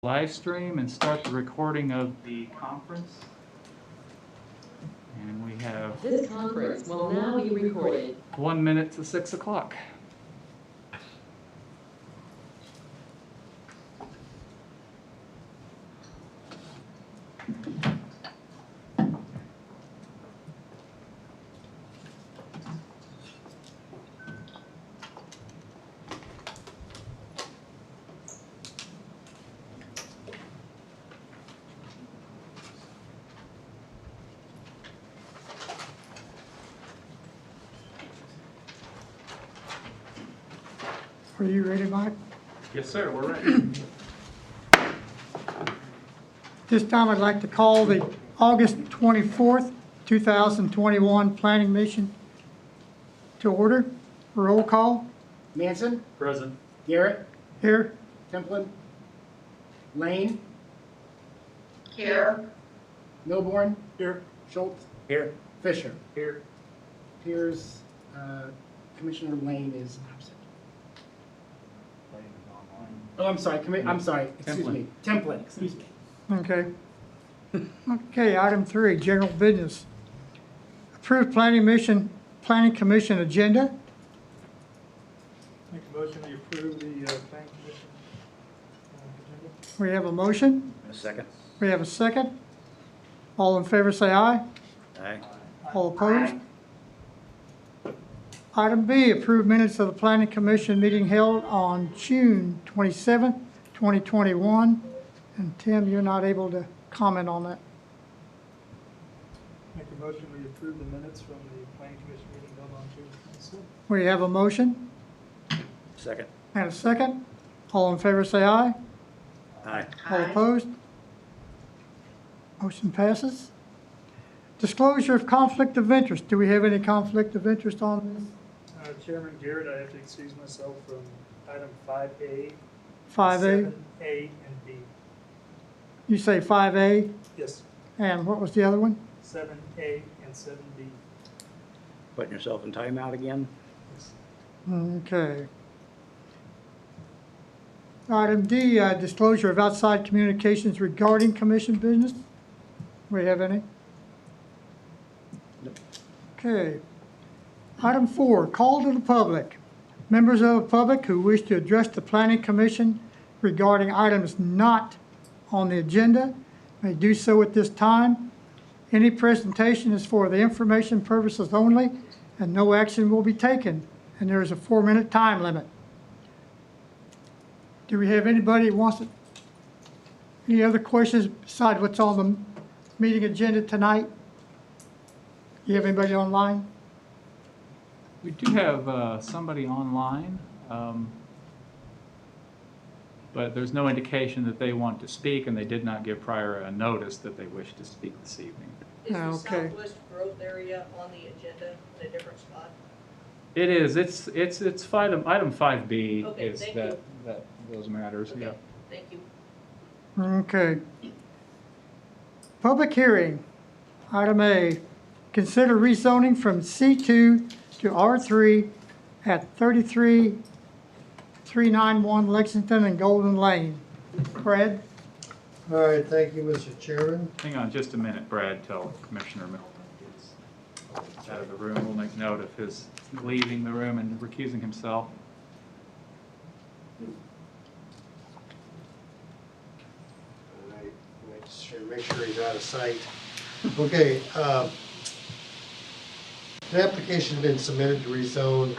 Live stream and start the recording of the conference. And we have This conference will now be recorded. 1 minute to 6 o'clock. Are you ready, Mike? Yes, sir, we're ready. This time I'd like to call the August 24th, 2021 Planning Mission to order. Roll call. Manson, Present. Garrett, Here. Templin, Lane, Here. Milborn. Here. Schultz. Here. Fisher. Here. Appears Commissioner Lane is absent. Oh, I'm sorry. Excuse me. Templin. Excuse me. Okay. Okay, item 3, general business. Approved Planning Commission agenda. Make a motion to approve the planning commission agenda. We have a motion. A second. We have a second. All in favor say aye. Aye. All opposed? Item B, approved minutes of the Planning Commission meeting held on June 27th, 2021. And Tim, you're not able to comment on that. Make a motion to approve the minutes from the planning commission meeting held on June 27th. We have a motion Second. and a second. All in favor say aye. Aye. All opposed? Motion passes. Disclosure of conflict of interest. Do we have any conflict of interest on this? Chairman Garrett, I have to excuse myself from item 5A, 5A? 7A, and B. You say 5A? Yes, And what was the other one? 7A and 7B. Putting yourself in timeout again? Okay. Item D, disclosure of outside communications regarding commission business. Do we have any? Nope. Okay. Item 4, call to the public. Members of the public who wish to address the Planning Commission regarding items not on the agenda may do so at this time. Any presentation is for the information purposes only, and no action will be taken, and there is a 4-minute time limit. Do we have anybody who wants to, any other questions besides what's on the meeting agenda tonight? You have anybody online? We do have somebody online, but there's no indication that they want to speak, and they did not give prior notice that they wish to speak this evening. Is the Okay. Southwest Growth area on the agenda in a different spot? It is. It's item 5B Okay, is thank that those matters. Okay, Yeah. thank you. Okay. Public hearing. Item A, consider rezoning from C2 to R3 at 33391 Lexington and Golden Lane. Brad? All right, thank you, Mr. Chairman. Hang on just a minute, Brad, till Commissioner Milton gets out of the room. We'll make note of his leaving the room and recusing himself. All right, make sure he's out of sight. Okay, the application's been submitted to rezone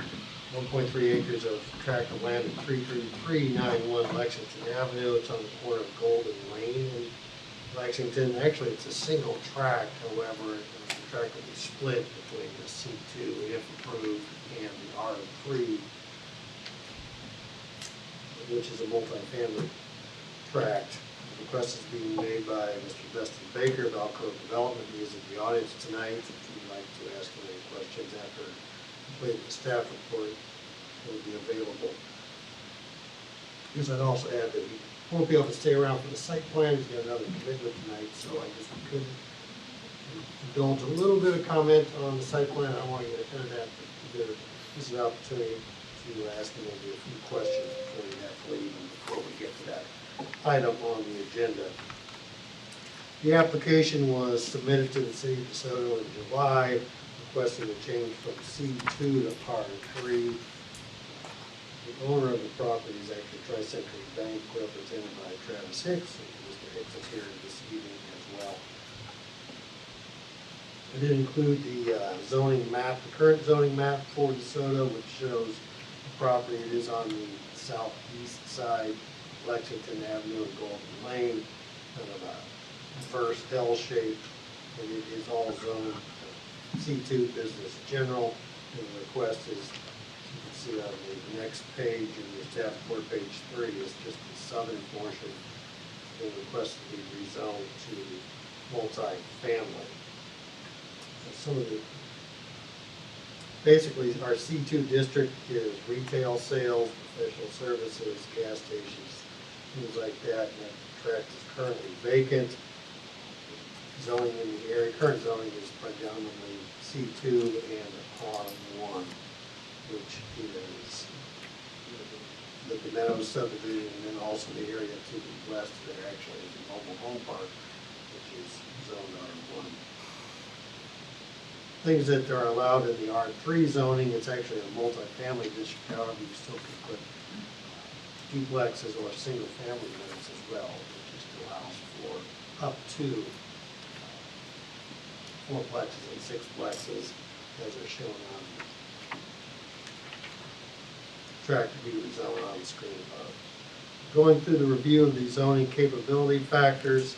1.3 acres of tract of land at 33391 Lexington Avenue. It's on the corner of Golden Lane in Lexington. Actually, it's a single tract, however, the tract will be split between the C2, if approved, and the R3, which is a multifamily tract. The request is being made by Mr. Dustin Baker of Alcove Development. He is in the audience tonight. If you'd like to ask him any questions after completing the staff report, it will be available. Because I'd also add that he won't be able to stay around for the site plan. He's got another commitment tonight, so I guess we could indulge a little bit of comment on the site plan. I don't want to get ahead of that, but this is an opportunity to ask him maybe a few questions before we have to leave and before we get to that. item on the agenda. The application was submitted to the city of DeSoto in July, requesting a change from C2 to R3. The owner of the property is actually Tri-Century Bank, represented by Travis Hicks, and Mr. Hicks is here this evening as well. I did include the zoning map, the current zoning map for DeSoto, which shows the property. It is on the southeast side, Lexington Avenue and Golden Lane, kind of a reverse L shape, and it is all zoned C2 Business General. And the request is, you can see on the next page in the staff report, page 3, is just the southern portion. The request to be rezoned to multi-family. Some of the, basically our C2 district is retail sales, professional services, gas stations, things like that. And that tract is currently vacant. Zoning in the area, current zoning is predominantly C2 and R1, which is the Meadows subdivision, and then also the area to the west there actually is a mobile home park, which is zoned R1. Things that are allowed in the R3 zoning, it's actually a multi-family district. However, you still can put duplexes or single-family units as well, which just allows for up to 4plexes and 6plexes, as are shown on the track to be rezoned on the screen above. Going through the review of the zoning capability factors,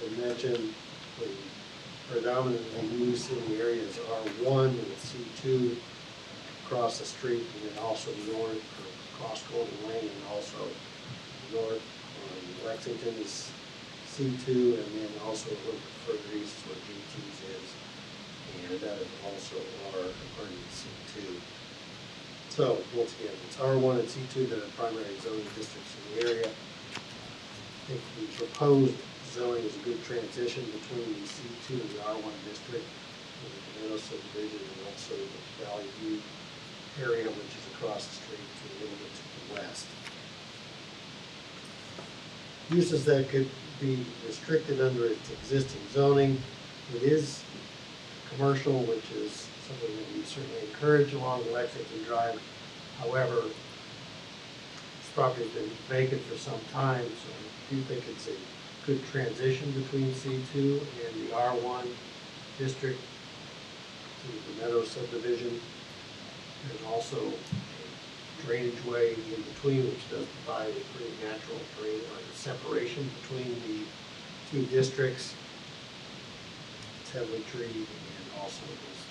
as I mentioned, the predominantly use in the area is R1 and C2 across the street, and then also north across Golden Lane, and also north on Lexington is C2, and then also a little bit further east is where GT's is, and that is also C2. So once again, it's R1 and C2 that are primary zoning districts in the area. I think the proposed zoning is a good transition between the C2 and the R1 district, and the Meadows subdivision, and also the Valley View area, which is across the street to a little bit to the west. Uses that could be restricted under its existing zoning. It is commercial, which is something that we certainly encourage along Lexington Drive. However, this property has been vacant for some time, so I do think it's a good transition between C2 and the R1 district to the Meadows subdivision. There's also a drainage way in between, which does provide a pretty natural drain or separation between the two districts. It's heavily treated, and also does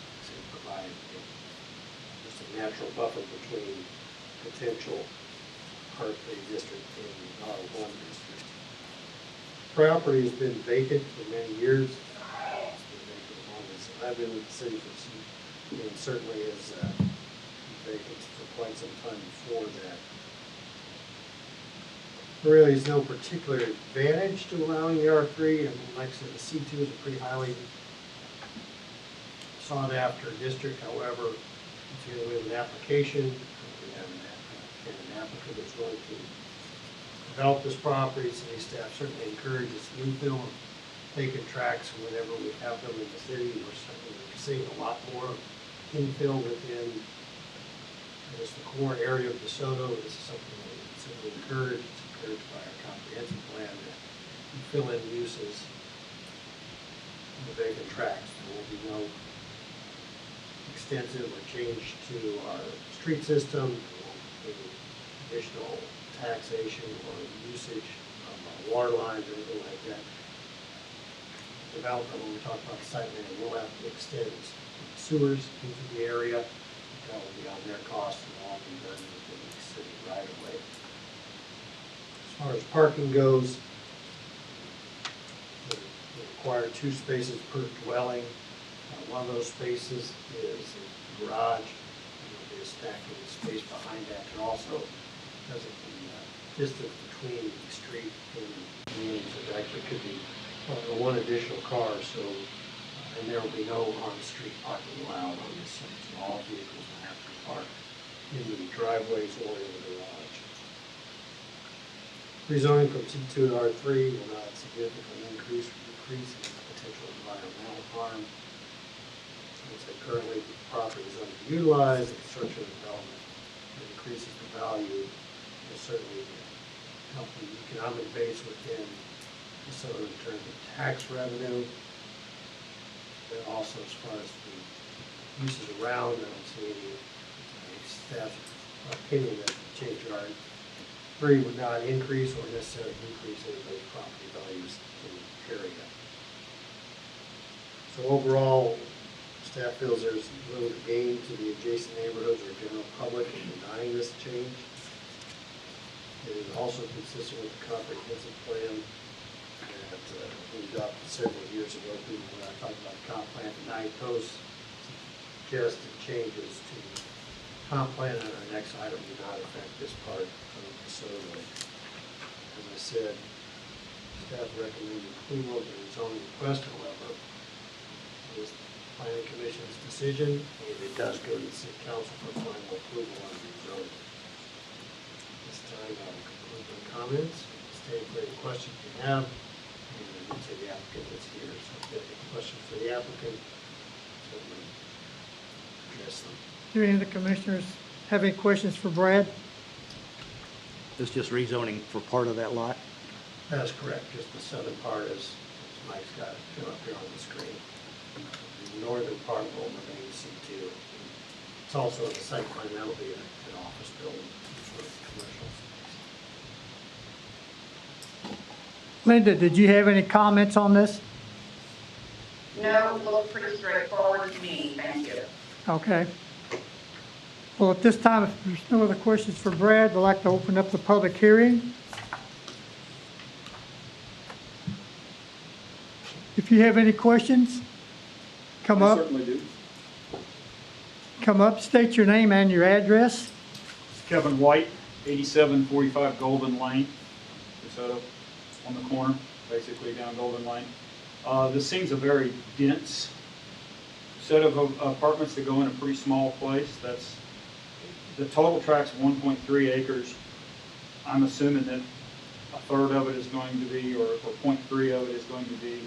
provide just a natural buffer between potential R3 district and the R1 district. Property has been vacant for many years. It's been vacant as long as I've been with the city, and certainly has been vacant for quite some time before that. There really is no particular advantage to allowing the R3. I mean, like I said, the C2 is a pretty highly sought after district. However, we have an application, we have an applicant that's going to develop this property. City staff certainly encourages infill of vacant tracts whenever we have them in the city. We're seeing a lot more infill within just the core area of DeSoto. This is something that we simply encourage. It's encouraged by our comprehensive plan that we fill in uses in the vacant tracts. There will be no extensive or change to our street system. There won't be additional taxation or usage of our water lines or anything like that. Development, when we talk about the site plan, will have to extend sewers into the area. That will be on their cost and all be done within the city right away. As far as parking goes, we require 2 spaces per dwelling. One of those spaces is a garage, and there'll be a stacking space behind that, and also because of the distance between the street and the community, so it actually could be one additional car. So, and there will be no on-street parking allowed on this site. So all vehicles will have to park in the driveways or in the garage. Rezoning from C2 to R3 will not significantly increase or decrease the potential environmental harm. As I currently, the property is underutilized, the construction and development that increases the value will certainly help the economic base within DeSoto in terms of tax revenue. But also as far as the uses around, I don't see any staff's opinion that the change yard 3 would not increase or necessarily decrease anybody's property values in the area. So overall, staff feels there's little gain to the adjacent neighborhoods or general public in denying this change. It is also consistent with the comprehensive plan that we adopted several years ago. When I talked about comp plan tonight, those suggested changes to the comp plan on our next item do not affect this part of the survey. As I said, staff recommended approval of the zoning request, however, it is the planning commission's decision, and it does go to the city council for final approval on the zoning. This time, I'll conclude my comments, stand for any questions you have, and I'd say the applicant is here, so if you have any questions for the applicant, certainly address them. Do any of the commissioners have any questions for Brad? This just rezoning for part of that lot? That's correct, just the southern part is, Mike's got it shown up here on the screen. The northern part will remain C2. It's also in the site plan, that'll be an office building for commercial. Linda, did you have any comments on this? No, looks pretty straightforward to me, thank you. Okay. Well, at this time, if there's no other questions for Brad, I'd like to open up the public hearing. If you have any questions, come up. Certainly do. Come up, state your name and your address. Kevin White, 8745 Golden Lane, DeSoto, on the corner, basically down Golden Lane. This seems a very dense set of apartments that go in a pretty small place. The total track's 1.3 acres. I'm assuming that a third of it is going to be, or 0.3 of it is going to be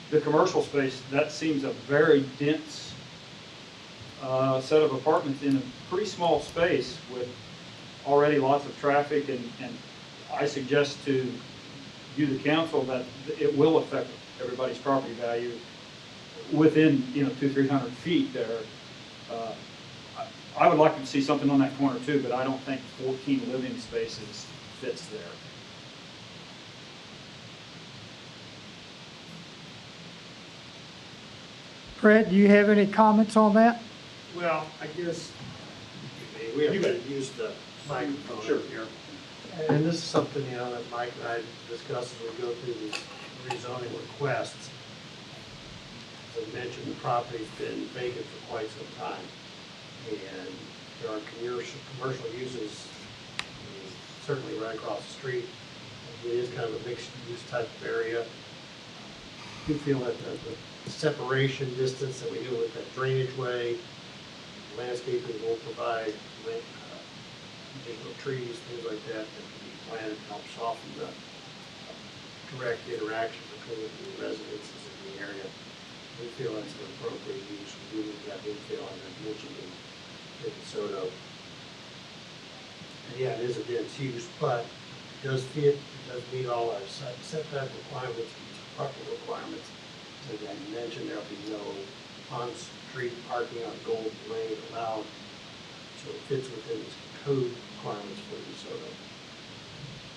the commercial space. That seems a very dense set of apartments in a pretty small space with already lots of traffic, and I suggest to you, the council, that it will affect everybody's property value within, 200-300 feet there. I would like to see something on that corner too, but I don't think 14 living spaces fits there. Brad, do you have any comments on that? Well, I guess we have to use the microphone here. And this is something, that Mike and I discuss as we go through these rezoning requests. As I mentioned, the property's been vacant for quite some time. And there are commercial uses, certainly right across the street. It is kind of a mixed use type of area. I do feel that the separation distance that we do with that drainage way, landscaping will provide additional trees, things like that can be planted to help soften the direct interaction between the residences in the area. We feel that's an appropriate use. We do need that infill, and I've mentioned in DeSoto. And yeah, it is a dense use, but it does fit, it does meet all our setback requirements, parking requirements. As I mentioned, there'll be no on-street parking on Gold Lane allowed, so it fits within the code requirements for DeSoto.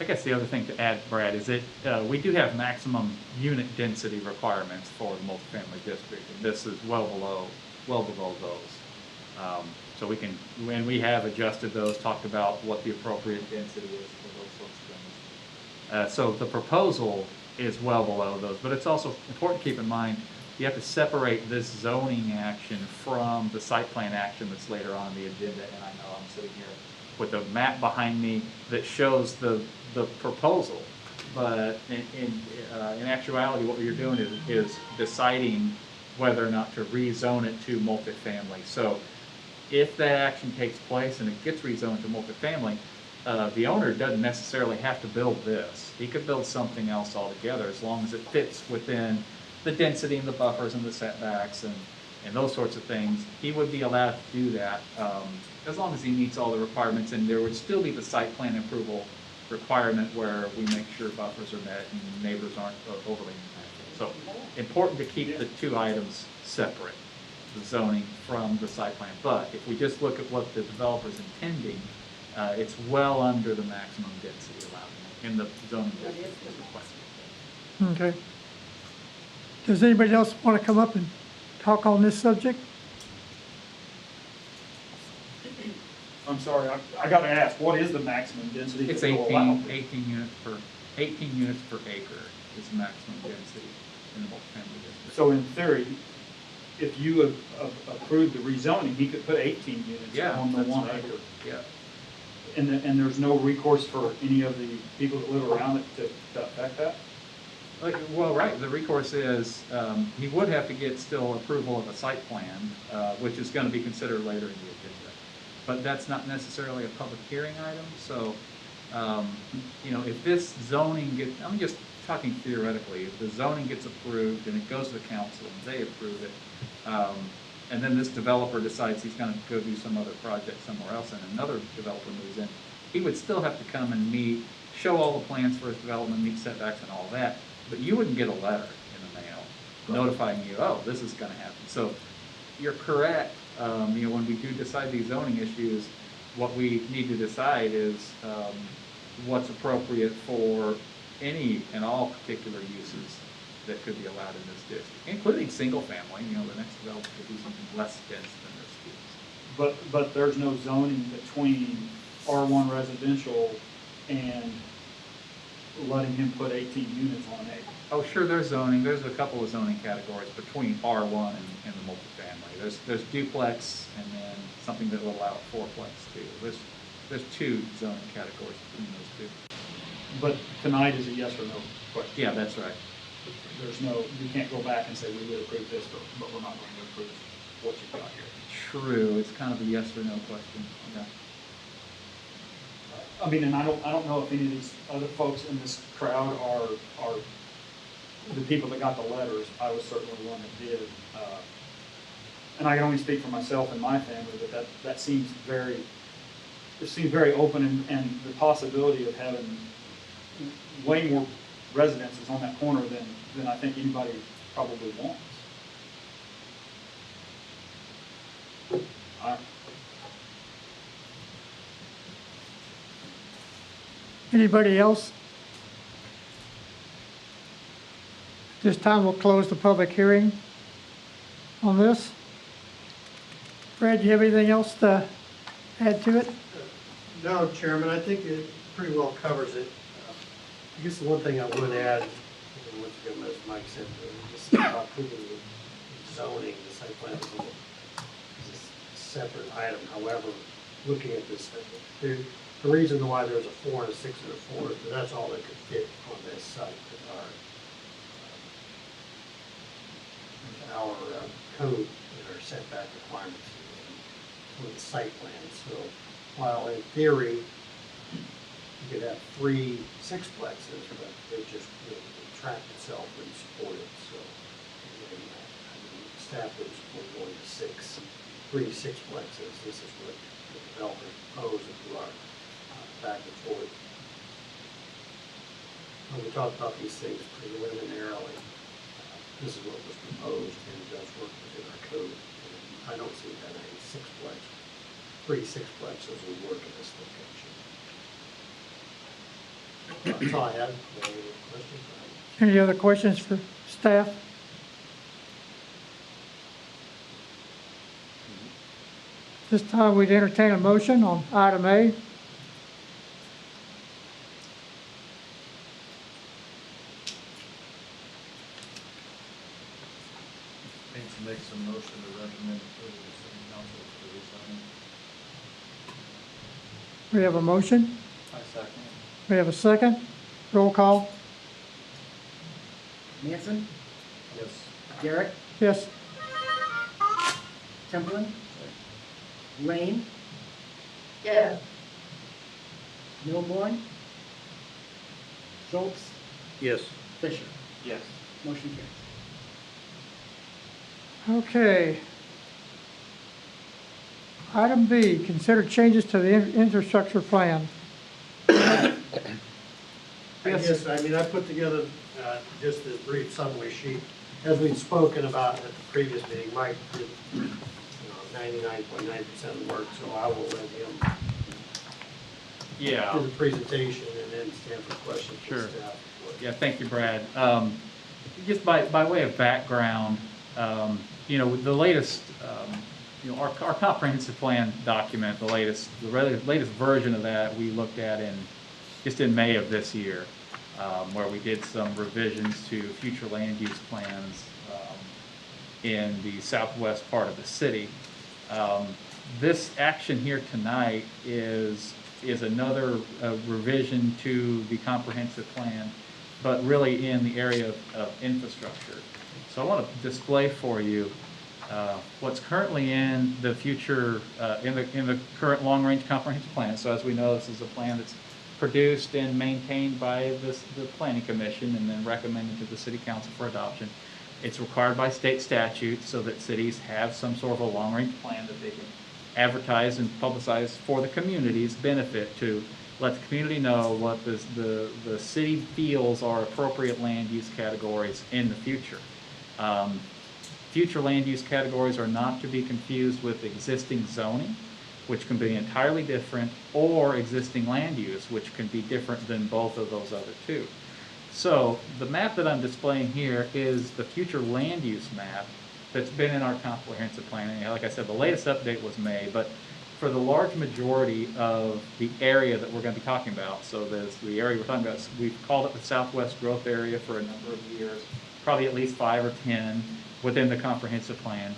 I guess the other thing to add, Brad, is that we do have maximum unit density requirements for the multifamily district, and this is well below those. So we can, when we have adjusted those, talked about what the appropriate density is for those sorts of things. So the proposal is well below those, but it's also important to keep in mind you have to separate this zoning action from the site plan action that's later on the agenda. And I know I'm sitting here with a map behind me that shows the proposal, but in actuality, what you're doing is deciding whether or not to rezone it to multifamily. So if that action takes place and it gets rezoned to multifamily, the owner doesn't necessarily have to build this. He could build something else altogether as long as it fits within the density and the buffers and the setbacks and those sorts of things. He would be allowed to do that as long as he meets all the requirements, and there would still be the site plan approval requirement where we make sure buffers are met and neighbors aren't overly impacted. So important to keep the two items separate, the zoning from the site plan. But if we just look at what the developer's intending, it's well under the maximum density allowed in the zoning district as requested. Okay. Does anybody else want to come up and talk on this subject? I'm sorry, I gotta ask, what is the maximum density It's that will allow? 18 units per acre is the maximum density in the multifamily district. So in theory, if you approved the rezoning, he could put 18 units Yeah, on the that's 1 right. acre. Yeah. And there's no recourse for any of the people that live around it to affect that? Well, right, the recourse is, he would have to get still approval of a site plan, which is gonna be considered later in the agenda. But that's not necessarily a public hearing item, so, if this zoning I'm just talking theoretically, if the zoning gets approved and it goes to the council and they approve it, and then this developer decides he's gonna go do some other project somewhere else and another developer moves in, he would still have to come and show all the plans for his development, meet setbacks and all that, but you wouldn't get a letter in the mail notifying you, oh, this is gonna happen. So you're correct, when we do decide these zoning issues, what we need to decide is what's appropriate for any and all particular uses that could be allowed in this district, including single family. The next developer could do something less dense than this. But there's no zoning between R1 residential and letting him put 18 units on an acre. Oh, sure, there's zoning. There's a couple of zoning categories between R1 and the multifamily. There's duplex and then something that will allow a fourplex too. There's two zoning categories between those two. But tonight is a yes or no question. Yeah, that's right. You can't go back and say, we would approve this, but we're not going to approve what you've got here. True, it's kind of a yes or no question. Yeah. I mean, and I don't know if any of these other folks in this crowd are the people that got the letters. I was certainly one that did. And I can only speak for myself and my family, but that seems very open and the possibility of having way more residences on that corner than I think anybody probably wants. All right. Anybody else? This time we'll close the public hearing on this. Fred, do you have anything else to add to it? No, Chairman, I think it pretty well covers it. I guess the one thing I would add, once again, as Mike said, just about approving the zoning, the site plan is a separate item. However, looking at this, the reason why there's a 4 and a 6 and a 4 is that's all that could fit on this site with our code and our setback requirements for the site plan. So while in theory you could have 3 sixplexes, but they just the tract itself wouldn't support it. So staff was going to 3 sixplexes. This is what the developer proposed if we are back and forth. When we talk about these things preliminarily, this is what was proposed and it does work within our code. And I don't see that a 3 sixplexes would work in this location. That's all I had. Any questions? Any other questions for staff? This time we'd entertain a motion on item A. Nancy makes a motion to recommend approval to city council for rezoning. We have a motion. I second. We have a second. Roll call. Manson, Yes. Garrett, Yes. Templin, Lane, Yes. Milborn, Schultz, Yes. Fisher. Yes. Motion carries. Okay. Item B, consider changes to the infrastructure plan. I guess, I mean, I put together just this brief summary sheet. As we've spoken about at the previous meeting, Mike did 99.9% of the work, so I will let him Yeah. do the presentation and then stand for questions from Sure. staff. Yeah, thank you, Brad. Just by way of background, the latest, our comprehensive plan document, the latest version of that we looked at in May of this year, where we did some revisions to future land use plans in the southwest part of the city. This action here tonight is another revision to the comprehensive plan, but really in the area of infrastructure. So I want to display for you what's currently in the future, in the current long-range comprehensive plan. So as we know, this is a plan that's produced and maintained by the Planning Commission and then recommended to the City Council for adoption. It's required by state statute so that cities have some sort of a long-range plan that they can advertise and publicize for the community's benefit to let the community know what the city feels are appropriate land use categories in the future. Future land use categories are not to be confused with existing zoning, which can be entirely different, or existing land use, which can be different than both of those other two. So the map that I'm displaying here is the future land use map that's been in our comprehensive plan. And like I said, the latest update was May, but for the large majority of the area that we're going to be talking about, so there's the area we're talking about, we've called it the Southwest Growth Area for a number of years, probably at least 5 or 10 within the comprehensive plan.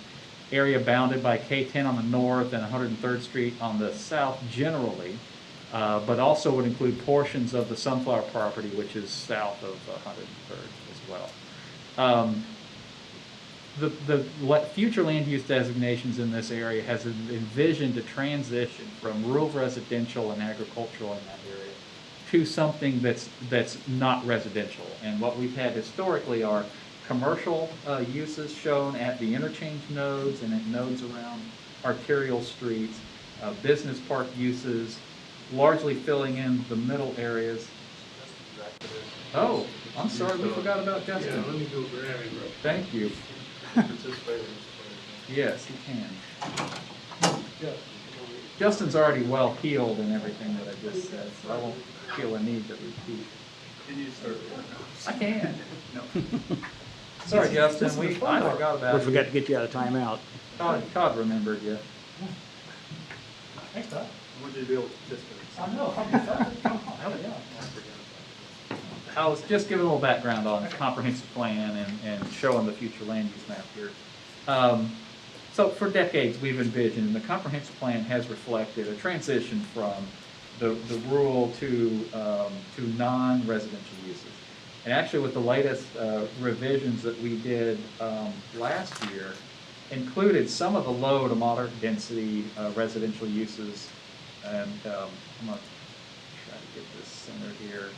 Area bounded by K10 on the north and 103rd Street on the south generally, but also would include portions of the Sunflower property, which is south of 103rd as well. The future land use designations in this area has envisioned a transition from rural residential and agricultural in that area to something that's not residential. And what we've had historically are commercial uses shown at the interchange nodes and at nodes around arterial streets, business park uses, largely filling in the middle areas. Oh, I'm sorry, we forgot about Justin. Yeah, let me go grab him. Thank you. Yes, he can. Justin's already well healed in everything that I just said, so I won't feel a need to repeat. Can you start? I can. No. Sorry, Justin, I forgot about We you. forgot to get you out of timeout. Todd remembered you. Thanks, Todd. I want you to be able to participate. I know, hell yeah. I was just giving a little background on the comprehensive plan and showing the future land use map here. So for decades, we've envisioned, and the comprehensive plan has reflected a transition from the rural to non-residential uses. And actually with the latest revisions that we did last year, included some of the low to moderate density residential uses. And I'm going to try to get this centered here.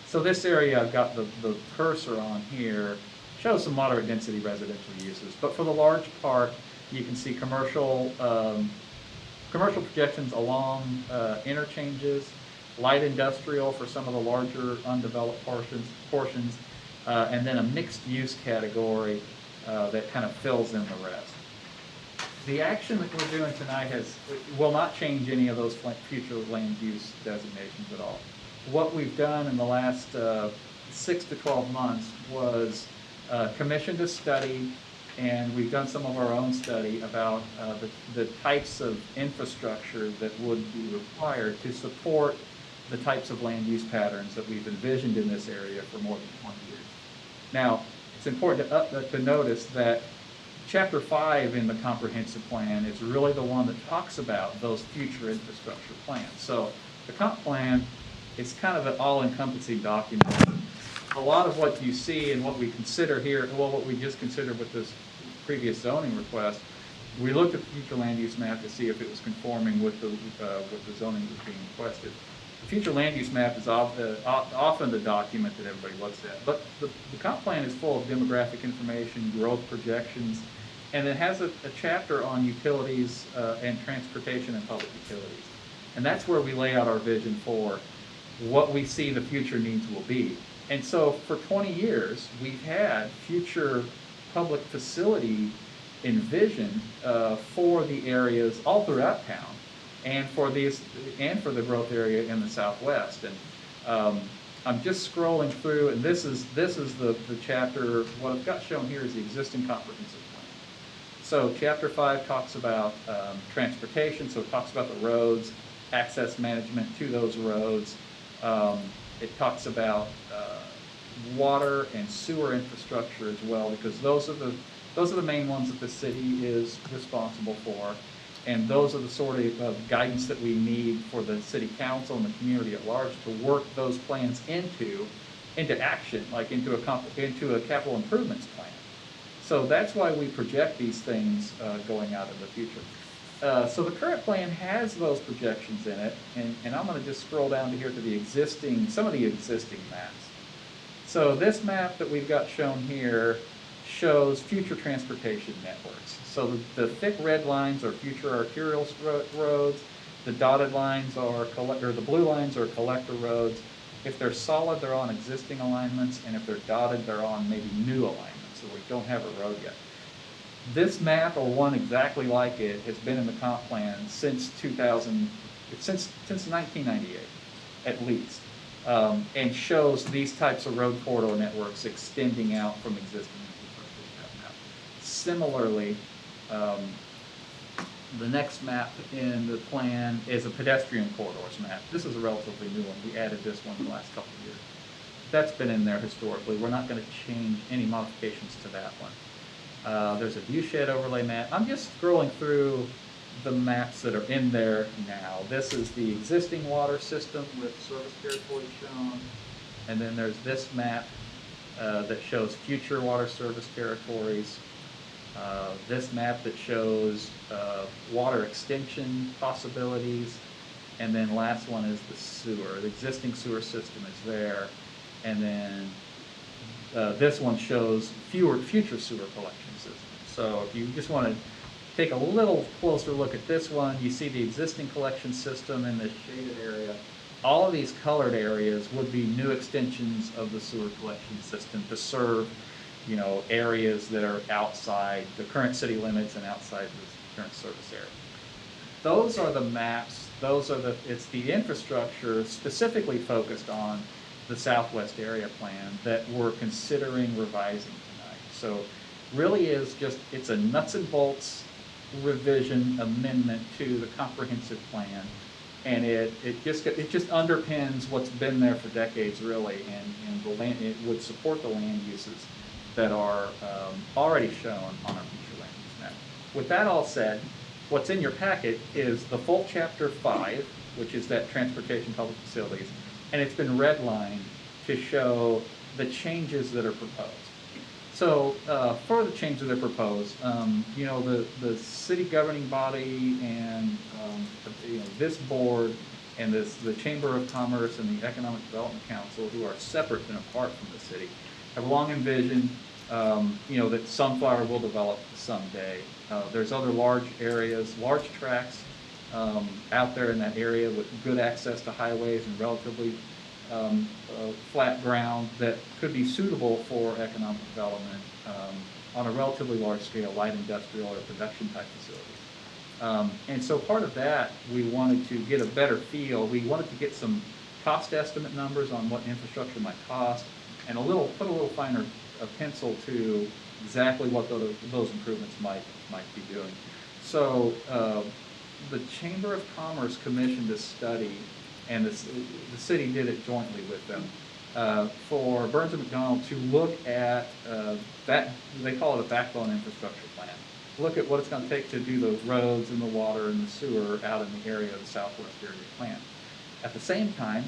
So this area I've got the cursor on here shows some moderate density residential uses, but for the large part, you can see commercial projections along interchanges, light industrial for some of the larger undeveloped portions, and then a mixed use category that kind of fills in the rest. The action that we're doing tonight will not change any of those future land use designations at all. What we've done in the last 6 to 12 months was commissioned a study, and we've done some of our own study about the types of infrastructure that would be required to support the types of land use patterns that we've envisioned in this area for more than 20 years. Now, it's important to notice that Chapter 5 in the comprehensive plan is really the one that talks about those future infrastructure plans. So the comp plan is kind of an all-encompassing document. A lot of what you see and what we consider here, well, what we just considered with this previous zoning request, we looked at the future land use map to see if it was conforming with the zoning that was being requested. The future land use map is often the document that everybody looks at, but the comp plan is full of demographic information, growth projections, and it has a chapter on utilities and transportation and public utilities. And that's where we lay out our vision for what we see the future needs will be. And so for 20 years, we've had future public facility envisioned for the areas all throughout town, and for the growth area in the Southwest. And I'm just scrolling through, and this is the chapter. What I've got shown here is the existing comprehensive plan. So chapter 5 talks about transportation, so it talks about the roads, access management to those roads. It talks about water and sewer infrastructure as well, because those are the main ones that the city is responsible for, and those are the sort of guidance that we need for the city council and the community at large to work those plans into action, like into a capital improvements plan. So that's why we project these things going out in the future. So the current plan has those projections in it, and I'm going to just scroll down to here to some of the existing maps. So this map that we've got shown here shows future transportation networks. So the thick red lines are future arterial roads. The dotted lines are the blue lines are collector roads. If they're solid, they're on existing alignments, and if they're dotted, they're on maybe new alignments, so we don't have a road yet. This map, or one exactly like it, has been in the comp plan since 1998, at least, and shows these types of road corridor networks extending out from existing infrastructure. Similarly, the next map in the plan is a pedestrian corridors map. This is a relatively new one. We added this one in the last couple of years. That's been in there historically. We're not going to change any modifications to that one. There's a viewshed overlay map. I'm just scrolling through the maps that are in there now. This is the existing water system with service territory shown. And then there's this map that shows future water service territories. This map that shows water extension possibilities. And then last one is the sewer. The existing sewer system is there. And then this one shows future sewer collection systems. So if you just want to take a little closer look at this one, you see the existing collection system in the shaded area. All of these colored areas would be new extensions of the sewer collection system to serve, areas that are outside the current city limits and outside the current service area. Those are the maps. It's the infrastructure specifically focused on the Southwest Area Plan that we're considering revising tonight. So really it's a nuts and bolts revision amendment to the comprehensive plan, and it just underpins what's been there for decades really, and it would support the land uses that are already shown on our future land use map. With that all said, what's in your packet is the full chapter 5, which is that transportation public facilities, and it's been redlined to show the changes that are proposed. So for the changes that are proposed, the city governing body and this board and the Chamber of Commerce and the Economic Development Council, who are separate and apart from the city, have long envisioned that Sunflower will develop someday. There's other large areas, large tracts out there in that area with good access to highways and relatively flat ground that could be suitable for economic development on a relatively large scale, light industrial or production type facilities. And so part of that, we wanted to get a better feel. We wanted to get some cost estimate numbers on what infrastructure might cost, and put a little finer pencil to exactly what those improvements might be doing. So the Chamber of Commerce commissioned this study, and the city did it jointly with them, for Burns and McDonnell to look at that, they call it a backbone infrastructure plan. Look at what it's going to take to do the roads and the water and the sewer out in the area of the Southwest Area Plan. At the same time,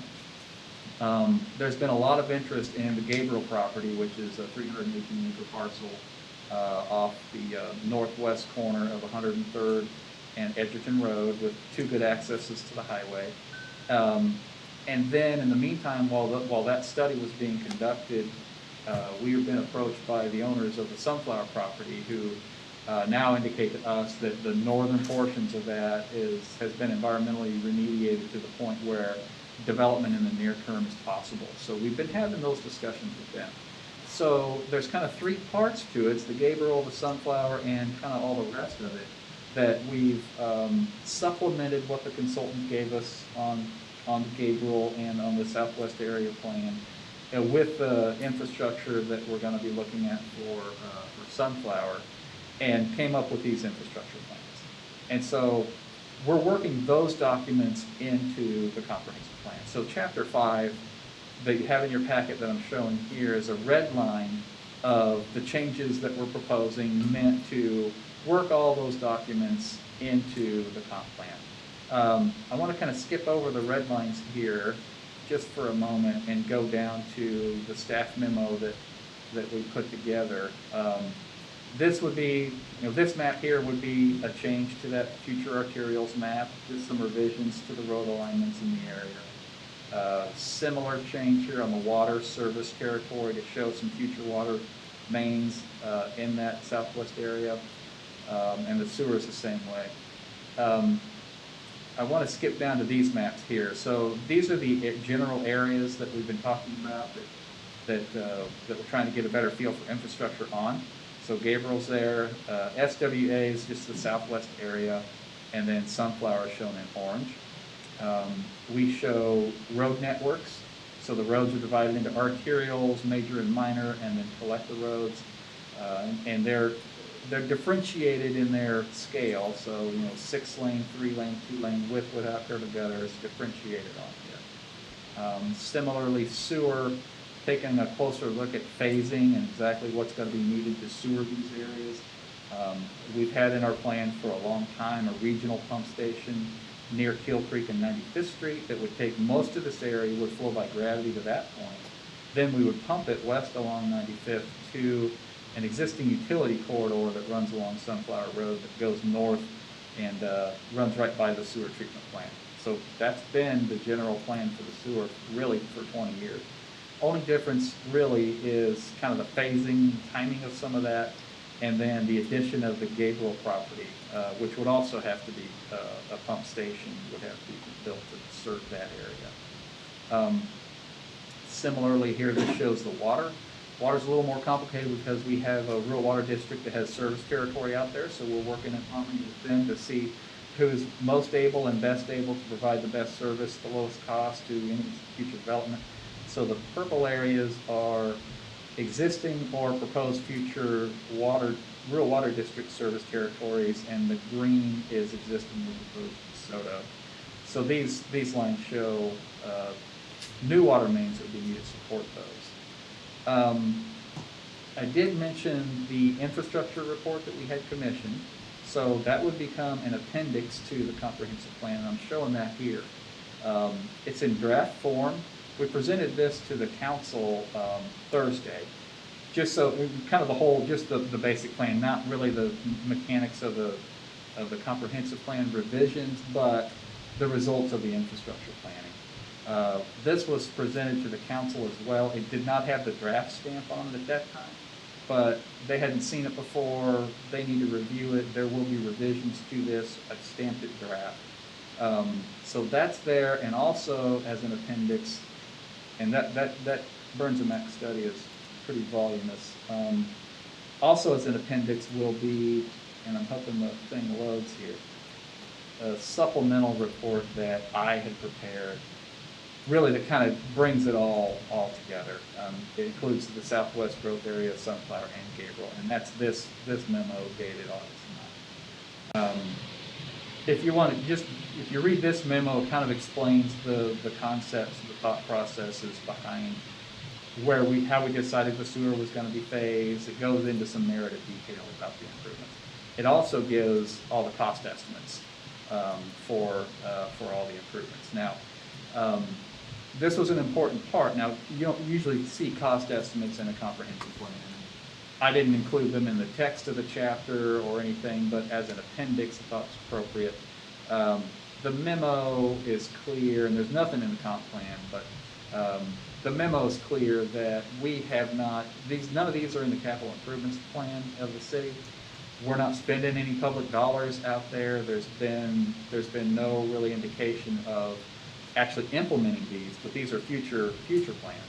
there's been a lot of interest in the Gabriel property, which is a 318-acre parcel off the northwest corner of 103rd and Edgerton Road with 2 good accesses to the highway. And then in the meantime, while that study was being conducted, we have been approached by the owners of the sunflower property who now indicate to us that the northern portions of that has been environmentally remediated to the point where development in the near term is possible. So we've been having those discussions with them. So there's kind of three parts to it. It's the Gabriel, the sunflower, and kind of all the rest of it that we've supplemented what the consultant gave us on Gabriel and on the Southwest area plan with the infrastructure that we're going to be looking at for sunflower, and came up with these infrastructure plans. And so we're working those documents into the comprehensive plan. So chapter 5 that you have in your packet that I'm showing here is a red line of the changes that we're proposing meant to work all those documents into the comp plan. I want to kind of skip over the red lines here just for a moment and go down to the staff memo that we put together. This would be, this map here would be a change to that future arterials map. Just some revisions to the road alignments in the area. Similar change here on the water service territory to show some future water mains in that southwest area. And the sewer is the same way. I want to skip down to these maps here. So these are the general areas that we've been talking about that we're trying to get a better feel for infrastructure on. So Gabriel's there, SWA is just the southwest area, and then sunflower is shown in orange. We show road networks. So the roads are divided into arterials, major and minor, and then collector roads. And they're differentiated in their scale. So, 6-lane, 3-lane, 2-lane, with, without curb and gutter is differentiated on here. Similarly, sewer, taking a closer look at phasing and exactly what's going to be needed to sewer these areas. We've had in our plan for a long time a regional pump station near Kill Creek and 95th Street that would take most of this area, would flow by gravity to that point. Then we would pump it west along 95th to an existing utility corridor that runs along Sunflower Road that goes north and runs right by the sewer treatment plant. So that's been the general plan for the sewer really for 20 years. Only difference really is kind of the phasing, timing of some of that, and then the addition of the Gabriel property, which would also have to be a pump station, would have to be built to serve that area. Similarly here, this shows the water. Water's a little more complicated because we have a rural water district that has service territory out there, so we're working in harmony with them to see who's most able and best able to provide the best service, the lowest cost to any future development. So the purple areas are existing or proposed future rural water district service territories, and the green is existing or proposed DeSoto. So these lines show new water mains that would be needed to support those. I did mention the infrastructure report that we had commissioned. So that would become an appendix to the comprehensive plan, and I'm showing that here. It's in draft form. We presented this to the council Thursday, just so kind of the whole, just the basic plan, not really the mechanics of the comprehensive plan revisions, but the results of the infrastructure planning. This was presented to the council as well. It did not have the draft stamp on it at that time, but they hadn't seen it before. They need to review it. There will be revisions to this. I've stamped it draft. So that's there, and also as an appendix, and that Burns and Mack study is pretty voluminous. Also as an appendix will be, and I'm hoping the thing loads here, a supplemental report that I had prepared, really that kind of brings it all together. It includes the Southwest Growth Area, Sunflower, and Gabriel, and that's this memo dated August 9th. If you want to if you read this memo, it kind of explains the concepts, the thought processes behind how we decided the sewer was going to be phased. It goes into some narrative detail about the improvements. It also gives all the cost estimates for all the improvements. Now, this was an important part. Now, you don't usually see cost estimates in a comprehensive plan. I didn't include them in the text of the chapter or anything, but as an appendix, I thought it was appropriate. the memo is clear, and there's nothing in the comp plan, but the memo is clear that we have not, none of these are in the capital improvements plan of the city. We're not spending any public dollars out there. There's been no really indication of actually implementing these, but these are future plans.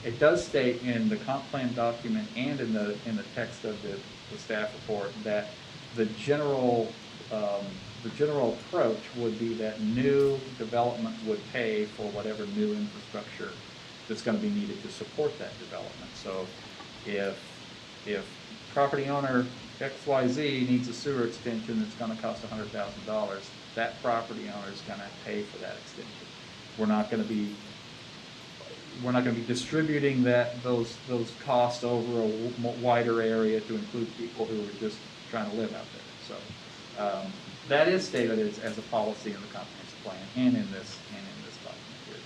It does state in the comp plan document and in the text of the staff report that the general approach would be that new development would pay for whatever new infrastructure that's going to be needed to support that development. So if property owner XYZ needs a sewer extension that's going to cost $100,000, that property owner is going to pay for that extension. We're not going to be distributing those costs over a wider area to include people who are just trying to live out there. So that is stated as a policy in the comprehensive plan and in this document here.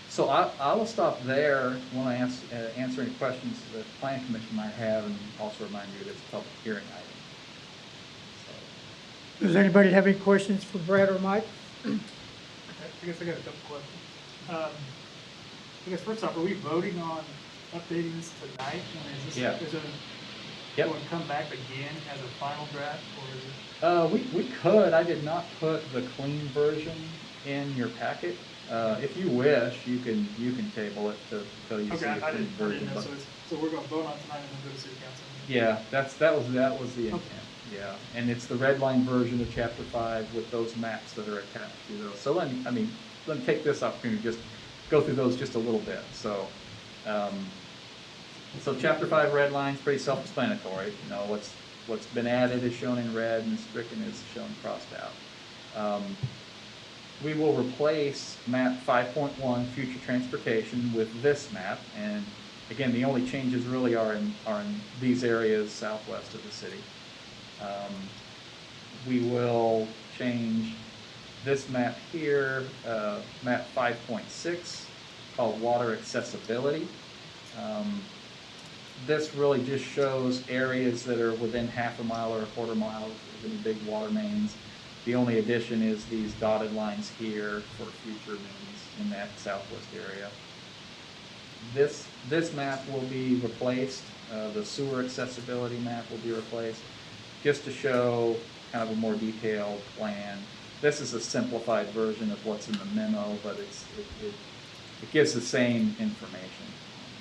So I will stop there when I answer any questions that the Planning Commission might have, and also remind you that it's a public hearing item. So. Does anybody have any questions for Brad or Mike? I guess I got a couple questions. I guess first off, are we voting on updating this tonight? Is it going to come back again as a final draft, or is it? We could. I did not put the clean version in your packet. If you wish, you can table it till you see the clean version. So we're going to vote on tonight and then go to city council. Yeah, that was the intent. Okay. Yeah, and it's the red line version of Chapter 5 with those maps that are attached to those. So let me take this opportunity to just go through those just a little bit. So, Chapter 5 red lines, pretty self-explanatory. You know, what's been added is shown in red and stricken is shown crossed out. We will replace map 5.1 future transportation with this map, and again, the only changes really are in these areas southwest of the city. We will change this map here, map 5.6, called water accessibility. This really just shows areas that are within half a mile or a quarter mile of any big water mains. The only addition is these dotted lines here for future mains in that southwest area. This map will be replaced. The sewer accessibility map will be replaced, just to show kind of a more detailed plan. This is a simplified version of what's in the memo, but it gives the same information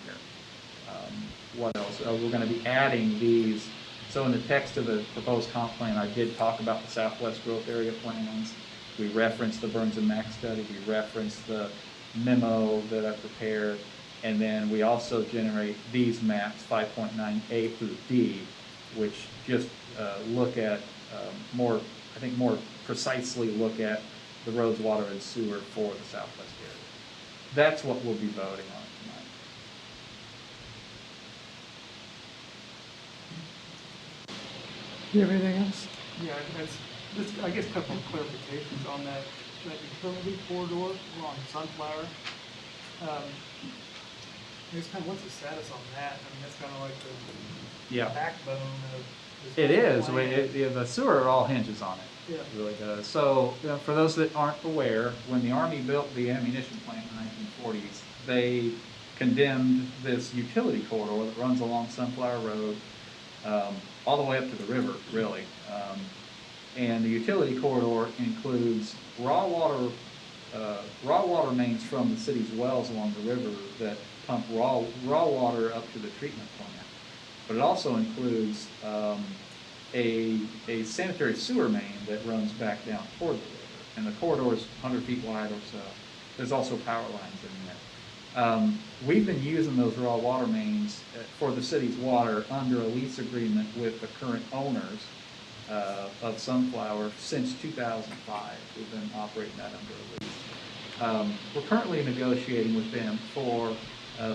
here. What else? We're going to be adding these. So in the text of the proposed comp plan, I did talk about the Southwest Growth Area plans. We referenced the Burns and Mack study. We referenced the memo that I prepared. And then we also generate these maps, 5.9A through D, which just look at more precisely look at the roads, water, and sewer for the Southwest area. That's what we'll be voting on tonight. Do you have anything else? Yeah, I guess a couple of clarifications on that utility corridor on Sunflower. I guess kind of what's the status on that? I mean, that's kind of like the backbone of this. It is. plan. The sewer all hinges on it. Yeah. It really does. So, for those that aren't aware, when the Army built the ammunition plant in the 1940s, they condemned this utility corridor that runs along Sunflower Road all the way up to the river, really. And the utility corridor includes raw water mains from the city's wells along the river that pump raw water up to the treatment plant. But it also includes a sanitary sewer main that runs back down toward the river. And the corridor is 100 feet wide or so. There's also power lines in there. We've been using those raw water mains for the city's water under a lease agreement with the current owners of Sunflower since 2005. We've been operating that under a lease. We're currently negotiating with them for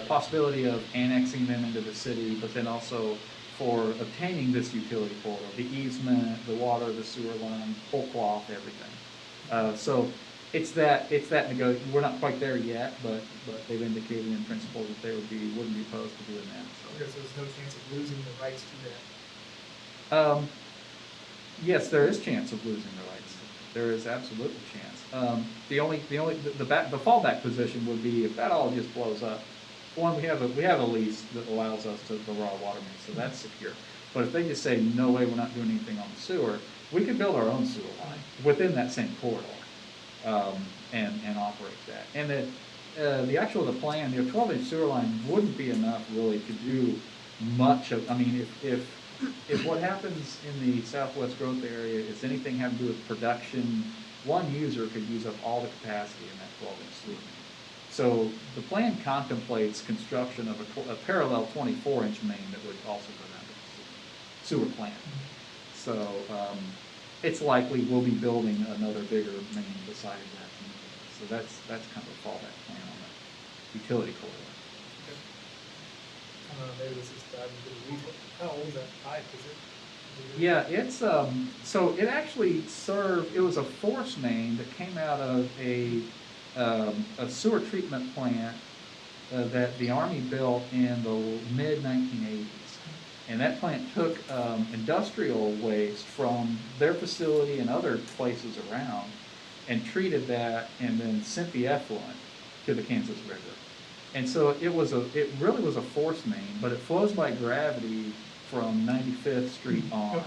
possibility of annexing them into the city, but then also for obtaining this utility corridor, the easement, the water, the sewer line, whole cloth, everything. So it's that we're not quite there yet, but they've indicated in principle that they wouldn't be opposed to doing that. So. Okay, so there's no chance of losing the rights to that. Yes, there is chance of losing the rights. There is absolutely chance. The fallback position would be if that all just blows up. One, we have a lease that allows us to lower our water main, so that's secure. But if they just say, no way, we're not doing anything on the sewer, we could build our own sewer line within that same corridor, and operate that. And the plan, the 12-inch sewer line wouldn't be enough really to do much of, I mean, if what happens in the southwest growth area is anything having to do with production, one user could use up all the capacity in that 12-inch sewer main. So the plan contemplates construction of a parallel 24-inch main that would also go down to the sewer plant. So it's likely we'll be building another bigger main beside that. So that's kind of a fallback plan on the utility corridor. I don't know, maybe this is diving into the weeds. How old is that pipe? Is it? Yeah, it's so it actually served. It was a force main that came out of a sewer treatment plant that the Army built in the mid-1980s, and that plant took industrial waste from their facility and other places around, and treated that, and then sent the effluent to the Kansas River. And so it really was a force main, but it flows by gravity from 95th Street on. Okay.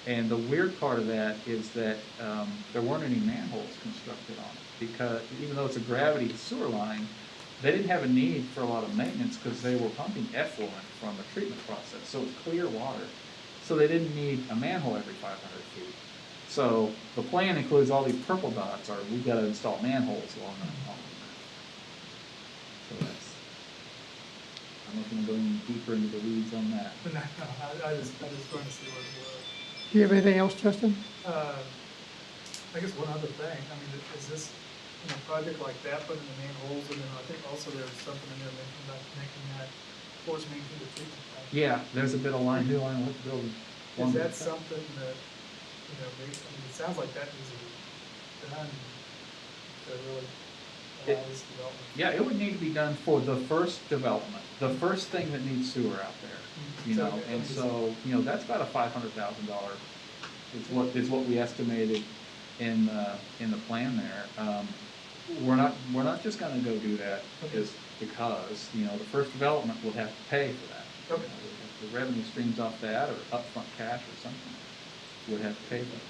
And the weird part of that is that there weren't any manholes constructed on it, because even though it's a gravity sewer line, they didn't have a need for a lot of maintenance because they were pumping effluent from the treatment process. So it's clear water. So they didn't need a manhole every 500 feet. So the plan includes all these purple dots are we've got to install manholes along that. So that's, I'm not going to go any deeper into the weeds on that. No, I just going to see what it was. Do you have anything else, Justin? I guess one other thing, I mean, is this, a project like that, putting the manholes, and then I think also there was something in there mentioned about making that force main through the treatment plant. Yeah, there's a bit of new line with building. Is that something that, it sounds like that needs to be done to really allow this development? Yeah, it would need to be done for the first development, the first thing that needs sewer out there, and so, that's about a $500,000 is what we estimated in the plan there. We're not just gonna go do that just because, the first development will have to pay for that. Okay. The revenue streams off that or upfront cash or something would have to pay for it.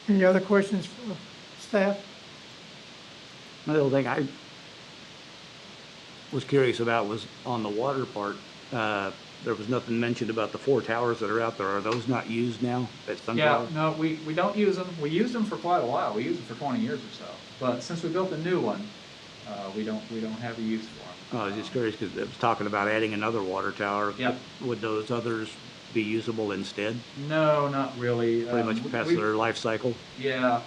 Any other questions for staff? Another thing I was curious about was on the water part. There was nothing mentioned about the 4 towers that are out there. Are those not used now at Sunflower? Yeah, no, we don't use them. We used them for quite a while. We used them for 20 years or so. But since we built a new one, we don't have a use for them. Oh, I was just curious because it was talking about adding another water tower. Yeah. Would those others be usable instead? No, not really. Pretty much past their life cycle? Yeah.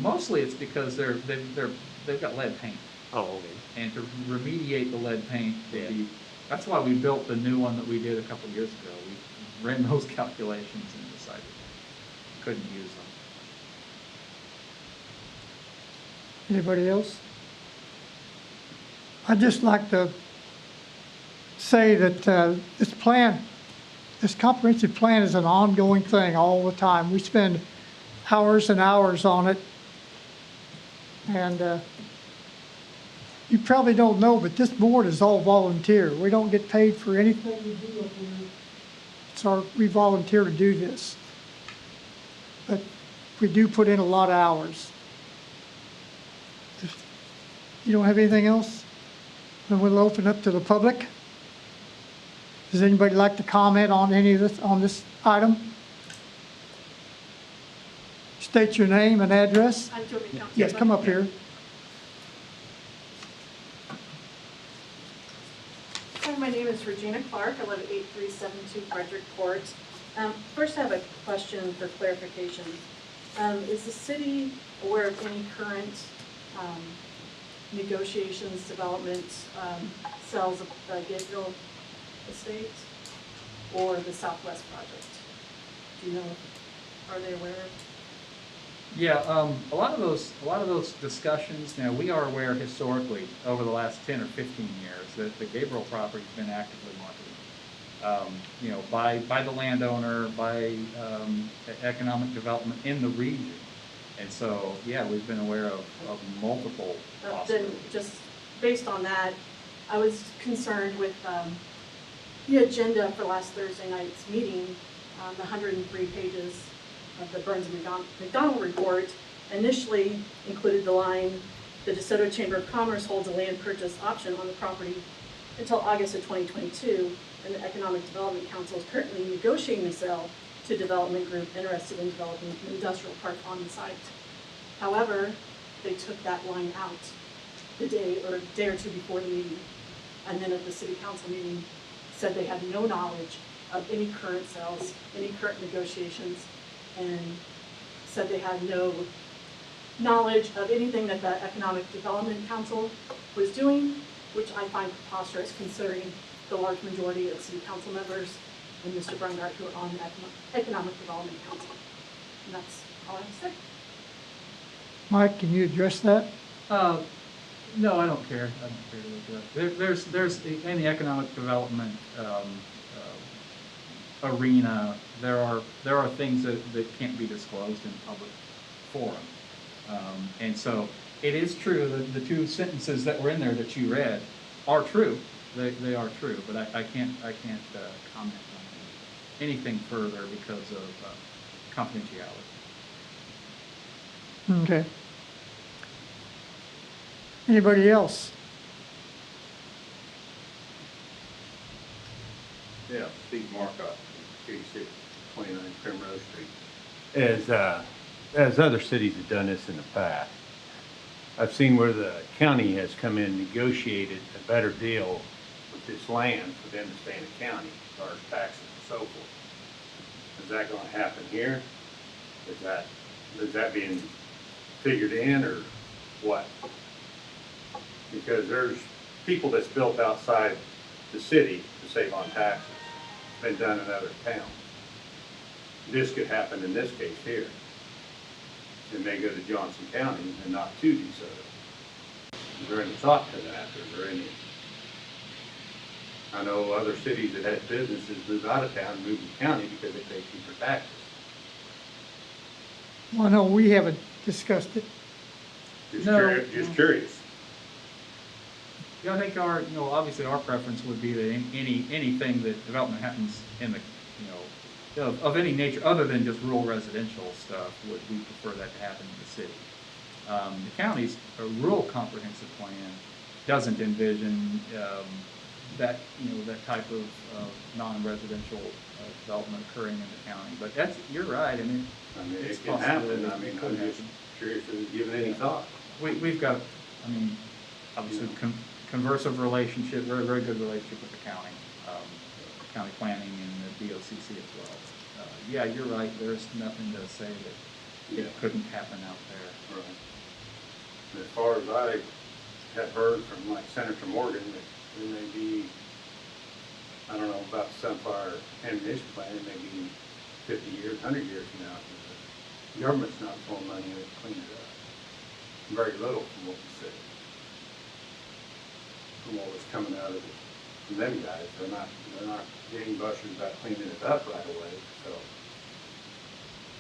Mostly it's because they've got lead paint. Oh, okay. And to remediate the lead paint would Yeah. be, that's why we built the new one that we did a couple of years ago. We ran those calculations and decided we couldn't use them. Anybody else? I'd just like to say that this comprehensive plan is an ongoing thing all the time. We spend hours and hours on it. And you probably don't know, but this board is all volunteer. We don't get paid for anything we do up here. We volunteer to do this. But we do put in a lot of hours. If you don't have anything else? Then we'll open up to the public. Does anybody like to comment on any of this, on this item? State your name and address. Yes, come up here. Hi, my name is Regina Clark. I live at 8372 Frederick Court. First, I have a question for clarification. Is the city aware of any current negotiations, development, sales of Gateville Estate or the Southwest project? Do you know, are they aware of? Yeah, a lot of those discussions. Now, we are aware historically over the last 10 or 15 years that the Gabriel property has been actively marketed, you know, by the landowner, by economic development in the region. And so, yeah, we've been aware of multiple Then possibilities. just based on that, I was concerned with the agenda for last Thursday night's meeting, the 103 pages of the Burns and McDonald report initially included the line, the DeSoto Chamber of Commerce holds a land purchase option on the property until August of 2022, and the Economic Development Council is currently negotiating the sale to a development group interested in developing an industrial park on the site. However, they took that line out the day or two before the meeting, and then at the city council meeting said they had no knowledge of any current sales, any current negotiations, and said they had no knowledge of anything that the Economic Development Council was doing, which I find preposterous considering the large majority of city council members and Mr. Brungart who are on the Economic Development Council. And that's all I have to say. Mike, can you address that? No, I don't care. I don't care to look it up. There's in the economic development arena, there are things that can't be disclosed in public forum. And so it is true that the two sentences that were in there that you read are true. They are true, but I can't comment on anything further because of confidentiality. Okay. Anybody else? Yeah, Steve Marcotte, 8629 Primrose Street. As other cities have done this in the past, I've seen where the county has come in and negotiated a better deal with this land for them to stay in the county, as far as taxes and so forth. Is that going to happen here? Is that being figured in, or what? Because there's people that's built outside the city to save on taxes. It's been done in other towns. This could happen in this case here. It may go to Johnson County and not to DeSoto. Is there any thought to that? Is there any? I know other cities that had businesses move out of town, move to the county because they pay cheaper taxes. Well, no, we haven't discussed it. Just curious. Yeah, I think obviously our preference would be that anything that development happens in the, of any nature other than just rural residential stuff, we prefer that to happen in the city. The county's rural comprehensive plan doesn't envision that type of non-residential development occurring in the county. But you're right. I mean, it can happen. I mean, I'm just curious if you've given any thought. We've got, obviously conversive relationship, very, very good relationship with the county, county planning and the DOCC as well. Yeah, you're right. There's nothing to say that it couldn't happen out there. Right. As far as I have heard from like Senator Morgan, that there may be, I don't know about the Sunfire ammunition plant, it may be 50 years, 100 years from now. The government's not throwing money in it to clean it up. Very little from what we said. From what was coming out of it from them guys. They're not gangbusters about cleaning it up right away. So,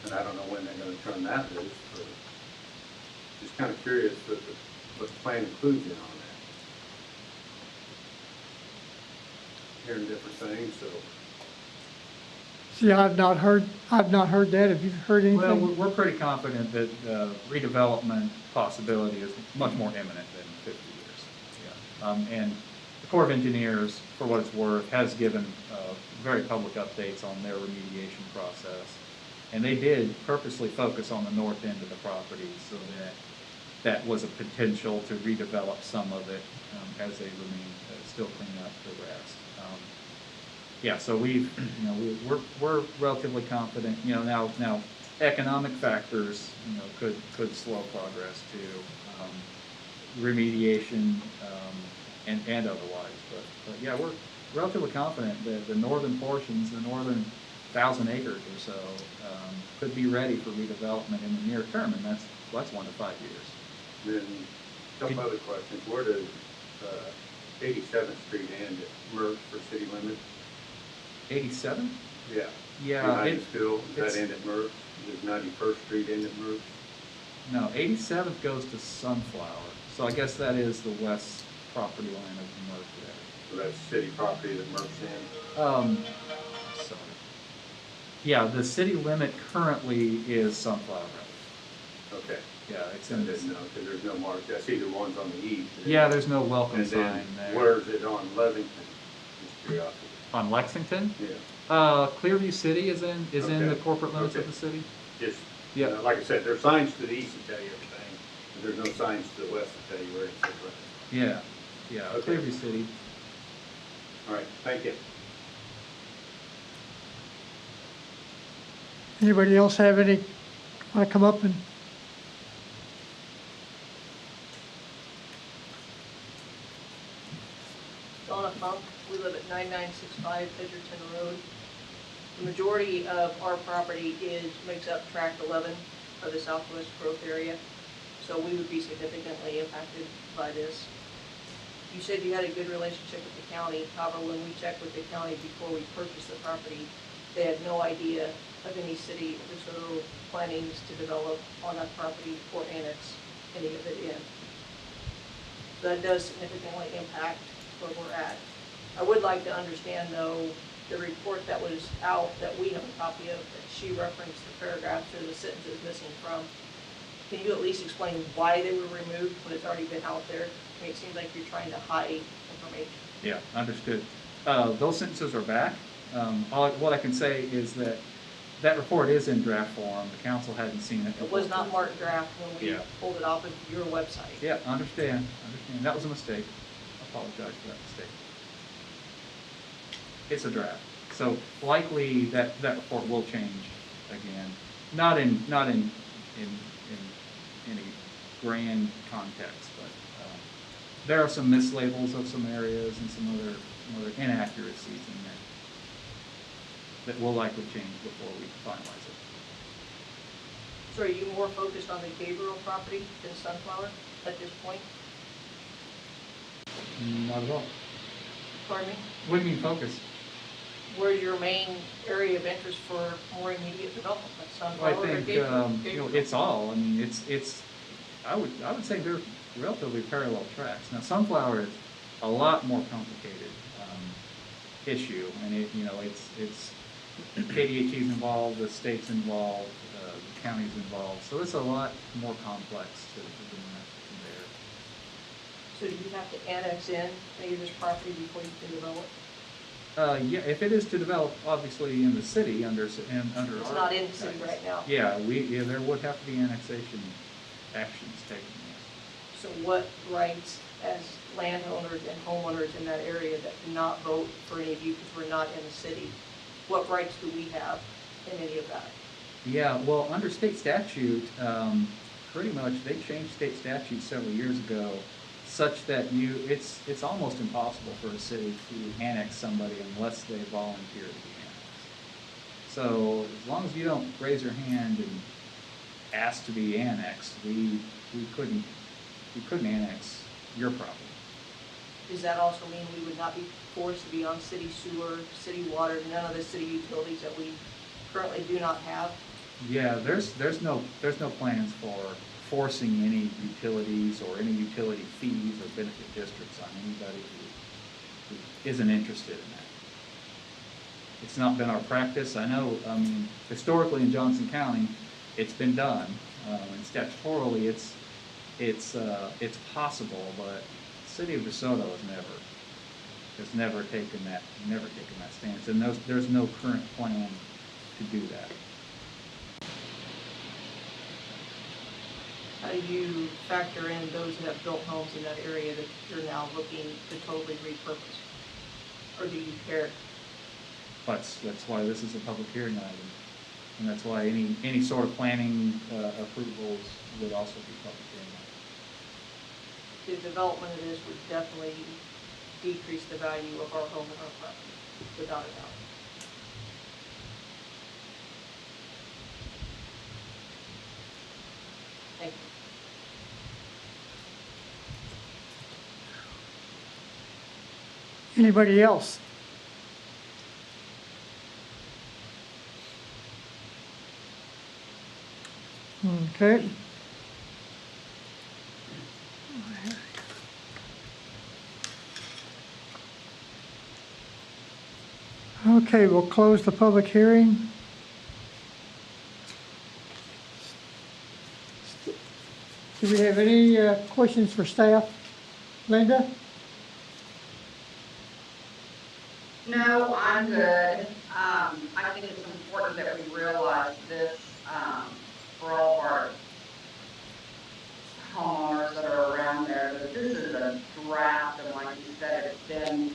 and I don't know when they're going to turn that loose. But just kind of curious what the plan includes in on that. Hearing different things. So. See, I've not heard that. Have you heard anything? Well, we're pretty confident that redevelopment possibility is much more imminent than 50 years. Yeah. And the Corps of Engineers, for what it's worth, has given very public updates on their remediation process. And they did purposely focus on the north end of the property so that was a potential to redevelop some of it as they remain still cleaning up the rest. Yeah, so we're relatively confident. Now economic factors could slow progress to remediation and otherwise. But yeah, we're relatively confident that the northern portions, the northern 1,000 acres or so, could be ready for redevelopment in the near term, and that's 1 to 5 years. Then a couple other questions. Where does 87th Street end? It merge for city limits? 87? Yeah. Yeah, Behind the school, does it's- that end at Merck's? Does 91st Street end at Merck's? No, 87th goes to Sunflower. So I guess that is the west property line of Merck there. So that's city property that Merck's in? Sorry. Yeah, the city limit currently is Sunflower Road. Okay. Yeah, it's I in this. didn't know, because there's no mark. I see the ones on the east. Yeah, there's no welcome And then, sign there. where's it on Levington? Just curiosity. On Lexington? Yeah. Clearview City is in the Okay. corporate limits of Okay. the city. Just, Yeah. like I said, there's signs to the east that tell you everything, but there's no signs to the west that tell you where it's at. Yeah, yeah, Okay. Clearview City. All right, thank you. Anybody else have any, want to come up and? Donna Funk, we live at 9965 Edgerton Road. The majority of our property makes up tract 11 of the southwest growth area, so we would be significantly impacted by this. You said you had a good relationship with the county. However, when we checked with the county before we purchased the property, they had no idea of any city or DeSoto plannings to develop on that property or annex any of it in. That does significantly impact where we're at. I would like to understand, though, the report that was out that we have a copy of, that she referenced the paragraphs or the sentences missing from. Can you at least explain why they were removed when it's already been out there? I mean, it seems like you're trying to hide information. Yeah, understood. Those sentences are back. What I can say is that that report is in draft form. The council hadn't seen it. It was not marked draft when we Yeah. pulled it off of your website. Yeah, understand. That was a mistake. I apologize for that mistake. It's a draft. So likely that report will change again. Not in any grand context, but there are some mislabels of some areas and some other inaccuracies in there that will likely change before we finalize it. So are you more focused on the Gabriel property than Sunflower at this point? Not at all. Pardon me? What do you mean focus? Where's your main area of interest for more immediate development, like Well, Sunflower I or think Gabriel? it's all. I mean, it's. I would say they're relatively parallel tracks. Now, Sunflower is a lot more complicated issue, and it's KDHE's involved, the state's involved, the county's involved, so it's a lot more complex to doing that from there. So do you have to annex in any of this property before you can develop? Yeah, if it is to develop, obviously in the city under It's our not in the city guidance. right now. Yeah, there would have to be annexation actions taken. Yes. So what rights as landowners and homeowners in that area that cannot vote for any of you because we're not in the city, what rights do we have in any of that? Yeah, well, under state statute, pretty much they changed state statute several years ago, such that it's almost impossible for a city to annex somebody unless they volunteer to be annexed. So as long as you don't raise your hand and ask to be annexed, we couldn't annex your property. Does that also mean we would not be forced to be on city sewer, city water, none of the city utilities that we currently do not have? Yeah, there's no plans for forcing any utilities or any utility fees or benefit districts on anybody who isn't interested in that. It's not been our practice. I know, historically in Johnson County, it's been done, and statutorily it's possible, but the city of DeSoto has never taken that stance, and there's no current plan to do that. How do you factor in those that have built homes in that area that you're now looking to totally repurpose? Or do you care? That's why this is a public hearing item, and that's why any sort of planning approvals would also be public hearing items. The development of this would definitely decrease the value of our home and our property, without a doubt. Thank you. Anybody else? Okay. Okay, we'll close the public hearing. Do we have any questions for staff? Linda? No, I'm good. I think it's important that we realize this, for all of our homeowners that are around there, that this is a draft, and like you said, it's been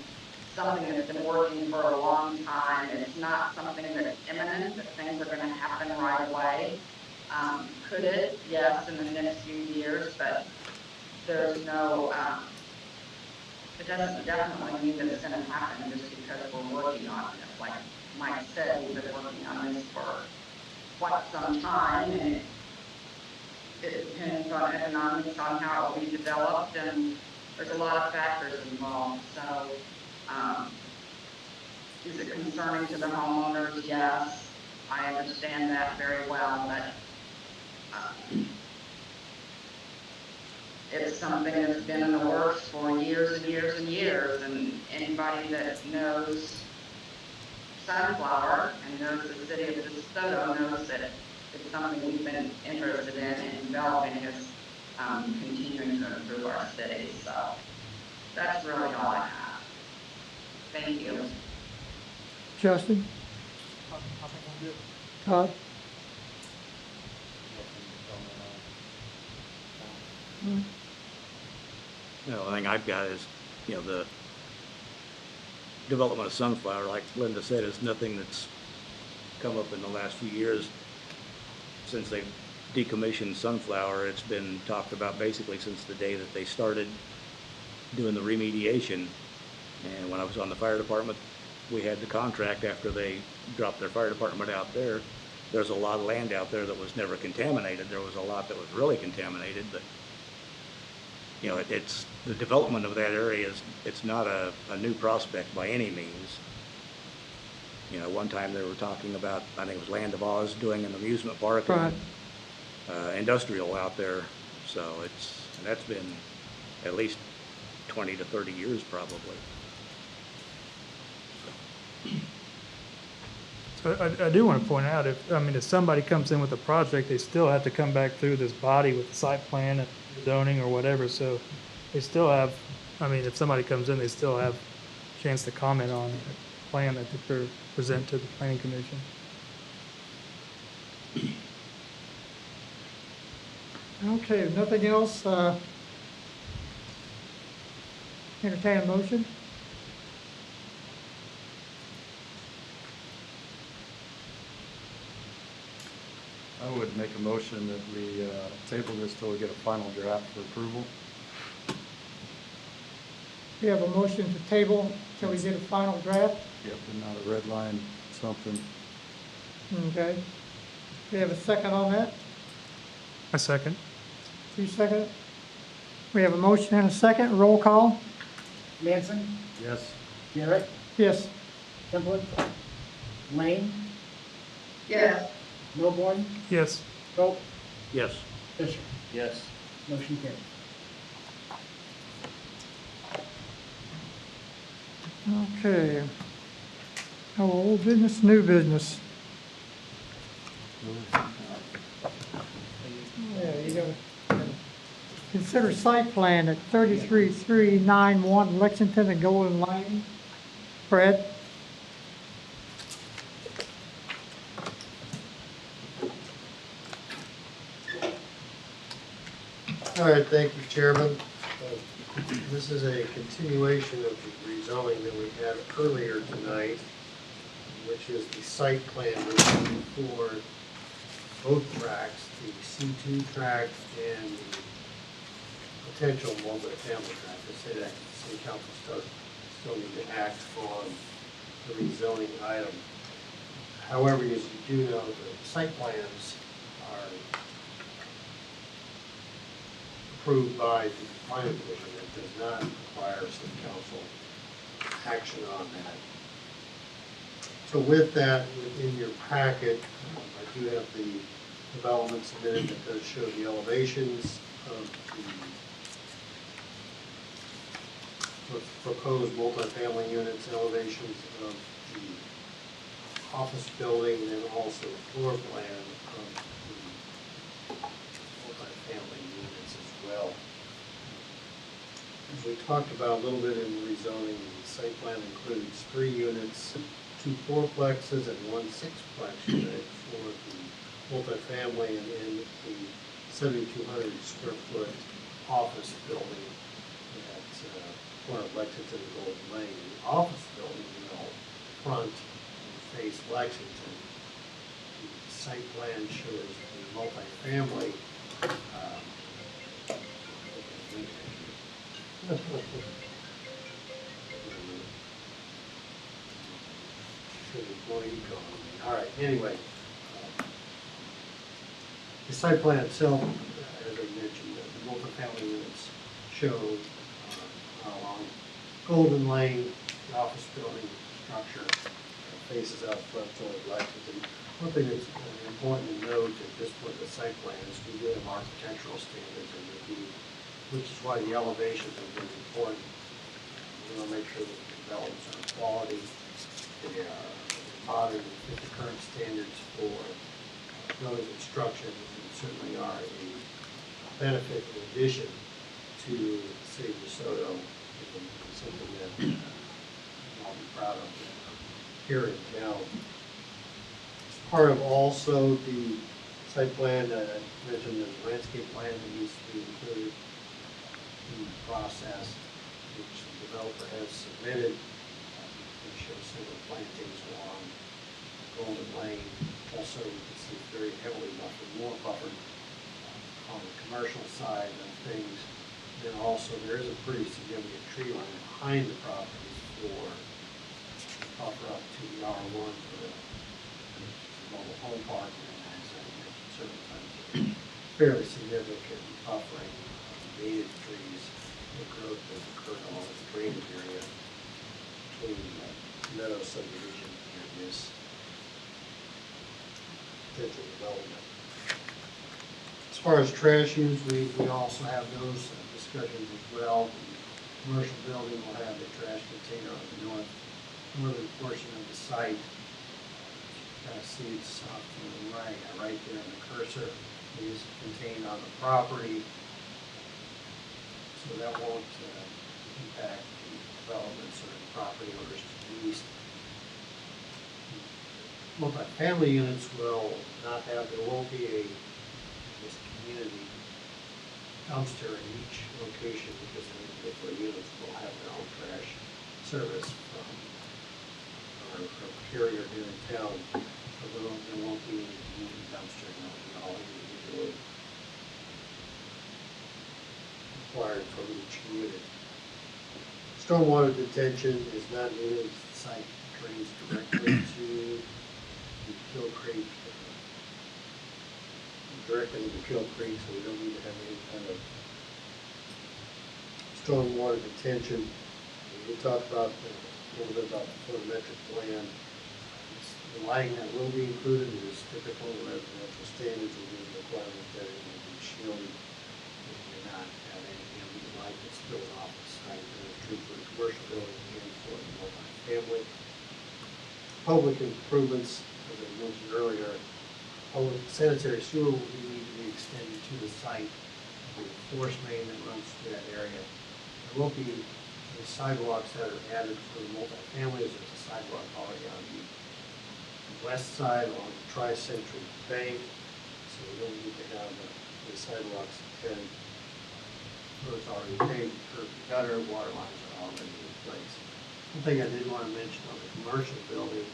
something that's been working for a long time. It's not something that's imminent, that things are gonna happen right away. Could it? Yes, in the next few years, but there's no, it doesn't definitely mean that it's gonna happen just because we're working on it. Like Mike said, we've been working on this for quite some time, and it depends on economics, on how it will be developed, and there's a lot of factors involved. So, is it concerning to the homeowners? Yes, I understand that very well, but it's something that's been in the works for years and years and years, and anybody that knows Sunflower and knows the city of DeSoto knows that it's something we've been interested in developing is continuing to improve our city. So that's really all I have. Thank you. Justin? I think I'm good. Todd? The only thing I've got is, the development of Sunflower, like Linda said, is nothing that's come up in the last few years. Since they've decommissioned Sunflower, it's been talked about basically since the day that they started doing the remediation. And when I was on the fire department, we had the contract after they dropped their fire department out there. There's a lot of land out there that was never contaminated. There was a lot that was really contaminated, but it's the development of that area it's not a new prospect by any means. One time they were talking about, I think it was Land of Oz, doing an amusement park, Right. and industrial out there. So that's been at least 20 to 30 years probably. So I do want to point out, if somebody comes in with a project, they still have to come back through this body with the site plan and zoning or whatever, so they still have, if somebody comes in, they still have a chance to comment on the plan that they present to the planning commission. Okay, if nothing else, entertain a motion? I would make a motion that we table this till we get a final draft for approval. We have a motion to table till we get a final draft. Yep, and not a red line, something. Okay. We have a second on that? A second. You second it? We have a motion and a second. Roll call? Manson, Yes. Garrett, Yes. Templin, Lane, Yes. Milborn, Yes. Pope, Yes. Fisher. Yes. Motion carried. Okay. Now, old business, new business. Yeah, you gotta consider site plan at 33391 Lexington and Golden Lane. Fred? All right, thank you, Chairman. This is a continuation of the rezoning that we had earlier tonight, which is the site plan review for both tracks, the C2 tract and the potential multifamily tract. I say that the city council still need to act on the rezoning item. However, as you do know, the site plans are approved by the planning commission. It does not require city council action on that. So with that, within your packet, I do have the development submitted that does show the elevations of the proposed multifamily units, elevations of the office building, and also floor plan of the multifamily units as well. As we talked about a little bit in rezoning, the site plan includes 3 units, 2 fourplexes and 1 sixplex unit for the multifamily and in the 7,200 square foot office building at corner of Lexington and Golden Lane. The office building will front and face Lexington. The site plan shows the multifamily all right, anyway. The site plan itself, as I mentioned, the multifamily units show along Golden Lane, the office building structure faces out front toward Lexington. One thing that's important to note at this point in the site plan is we do have architectural standards and review, which is why the elevations have been important. We want to make sure that the developments are quality, they are modern, fit the current standards for building construction, and certainly are a benefit in addition to the city of DeSoto, and something that I'll be proud of here in town. As part of also the site plan, I mentioned there's a landscape plan that needs to be included in the process, which the developer has submitted. It shows single plantings along Golden Lane. Also, you can see it's very heavily buffered, more buffered on the commercial side of things. Then also, there is a pretty significant tree line behind the properties for buffer up to the R1 for the mobile home park. And as I mentioned several times, fairly significant buffering of native trees, the growth that occurred along the drainage area between Meadow subdivision and this potential development. As far as trash use, we also have those discussions as well. The commercial building will have a trash container on the northern portion of the site. You kind of see it's off to the right there in the cursor. It is contained on the property, so that won't impact the developments or the property owners to the east. Multifamily units will not have, there won't be this community dumpster in each location because the individual units will have their own trash service from our carrier here in town. So there won't be any community dumpster, and it'll be all individually required from each unit. Stormwater detention is not needed. The site drains directly to the Kill Creek, directly into Kill Creek, so we don't need to have any kind of stormwater detention. We did talk about a little bit about the photometric plan. The lighting that will be included is typical residential standards will be a requirement that it will be shielded. It may not have any ambient light that spills off the site. That is true for the commercial building and for the multifamily. Public improvements, as I mentioned earlier, public sanitary sewer will need to be extended to the site. The force main that runs through that area. There will be the sidewalks that are added for the multifamilies. There's a sidewalk already on the west side along the Tri-Century Bank, so we don't need to have the sidewalks extended. Roads already paved, curb and gutter, water lines are already in place. One thing I did want to mention on the commercial building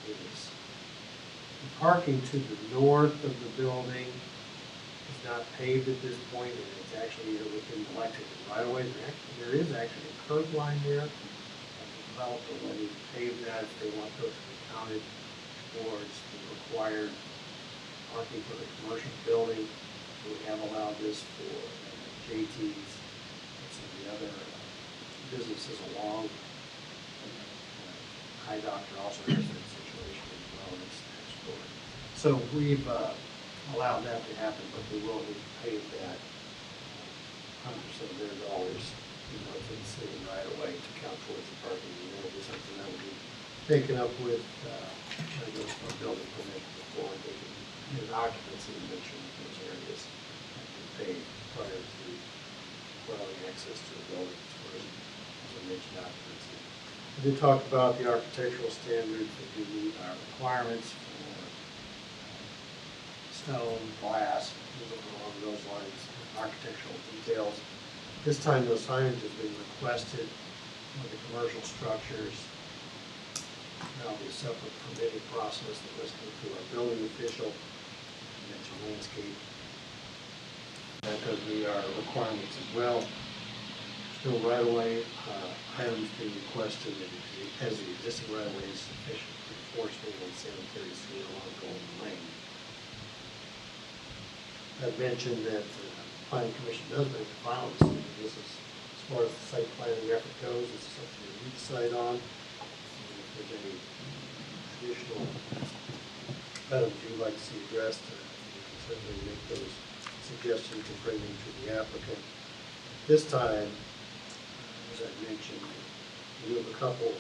is the parking to the north of the building is not paved at this point, and it's actually either within the Lexington right away. There is actually a curb line there. The developer will need to pave that if they want those to be counted towards the required parking for the commercial building. We have allowed this for JTs and some of the other businesses along. High Doctor also has that situation as well. So we've allow that to happen, but they will need to pay that 100% of their dollars, even though it's in the city right away to count towards the parking. And that'll be something that will be taken up with, I guess, for building permit before they can, in occupancy, mention those areas and be paid prior to allowing access to the building as I mentioned, occupancy. We did talk about the architectural standards that do meet our requirements for stone, glass, along those lines, architectural details. This time, no signage has been requested for the commercial structures. There'll be a separate permitting process that was going through our building official, mentioned landscape. That does meet our requirements as well. Still right-of-way items being requested as the existing right-of-way is sufficient enforcement and sanitary seal on Golden Lane. I've mentioned that the Planning Commission does make the final decision. This is, as far as the site planning effort goes, this is something that we decide on. And if there's any additional items you'd like to see addressed, you can certainly make those suggestions and bring them to the applicant. This time, as I mentioned, we have a couple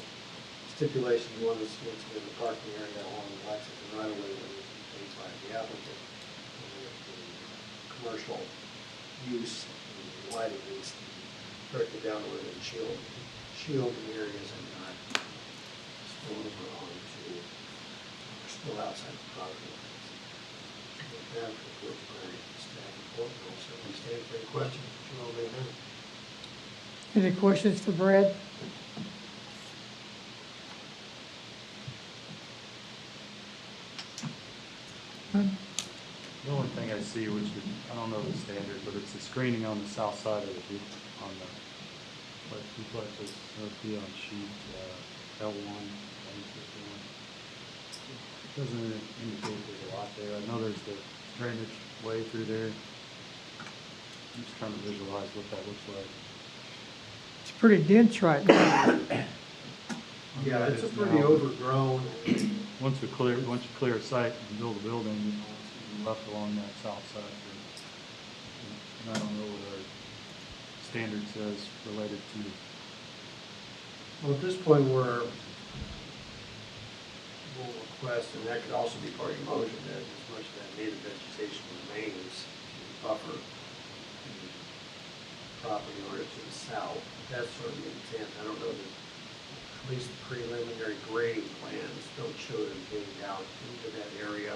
stipulations. One is in the parking area along the Lexington right-of-way that is paid by the applicant. And the commercial use, the lighting needs to be directed downward and shielding areas and not spill over onto or spill outside the property lines. With that, concludes my staff report. I'll certainly stand for any questions that you all may have. Any questions for Brad? None? The only thing I see, which is, I don't know the standard, but it's the screening on the south side of the on the duplexes. It'll be on sheet L1, L51. It doesn't indicate there's a lot there. I know there's the drainage way through there. I'm just trying to visualize what that looks like. It's pretty dense right now. Yeah, it's a pretty overgrown. Once you clear a site and build a building, you know, it's left along that south side. And I don't know what our standard says related to. Well, at this point, we'll request, and that could also be part of your motion, that as much of that native vegetation remains to buffer the property owner to the south. That's sort of the intent. I don't know that at least the preliminary grading plans don't show them getting down into that area.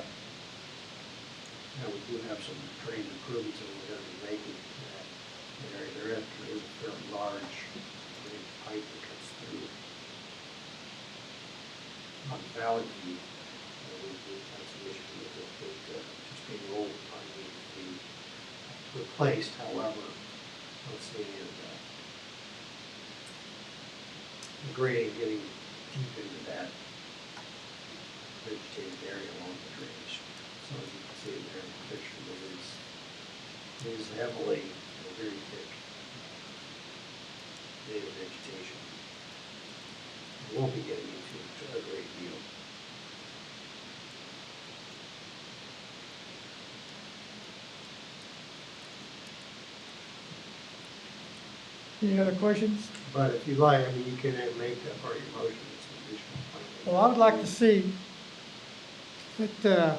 Now, we do have some drain improvements that we're going to be making in that area. There is a fairly large drain pipe that cuts through on Valley View. We've had some issues with it, just being old, probably need to be replaced. However, let's see, the grading getting deep into that vegetated area along the drainage. So as you can see there in the picture, it is heavily, very thick native vegetation. We won't be getting into a great deal. Any other questions? But if you like, I mean, you can make that part of your motion. It's an additional. Well, I would like to see that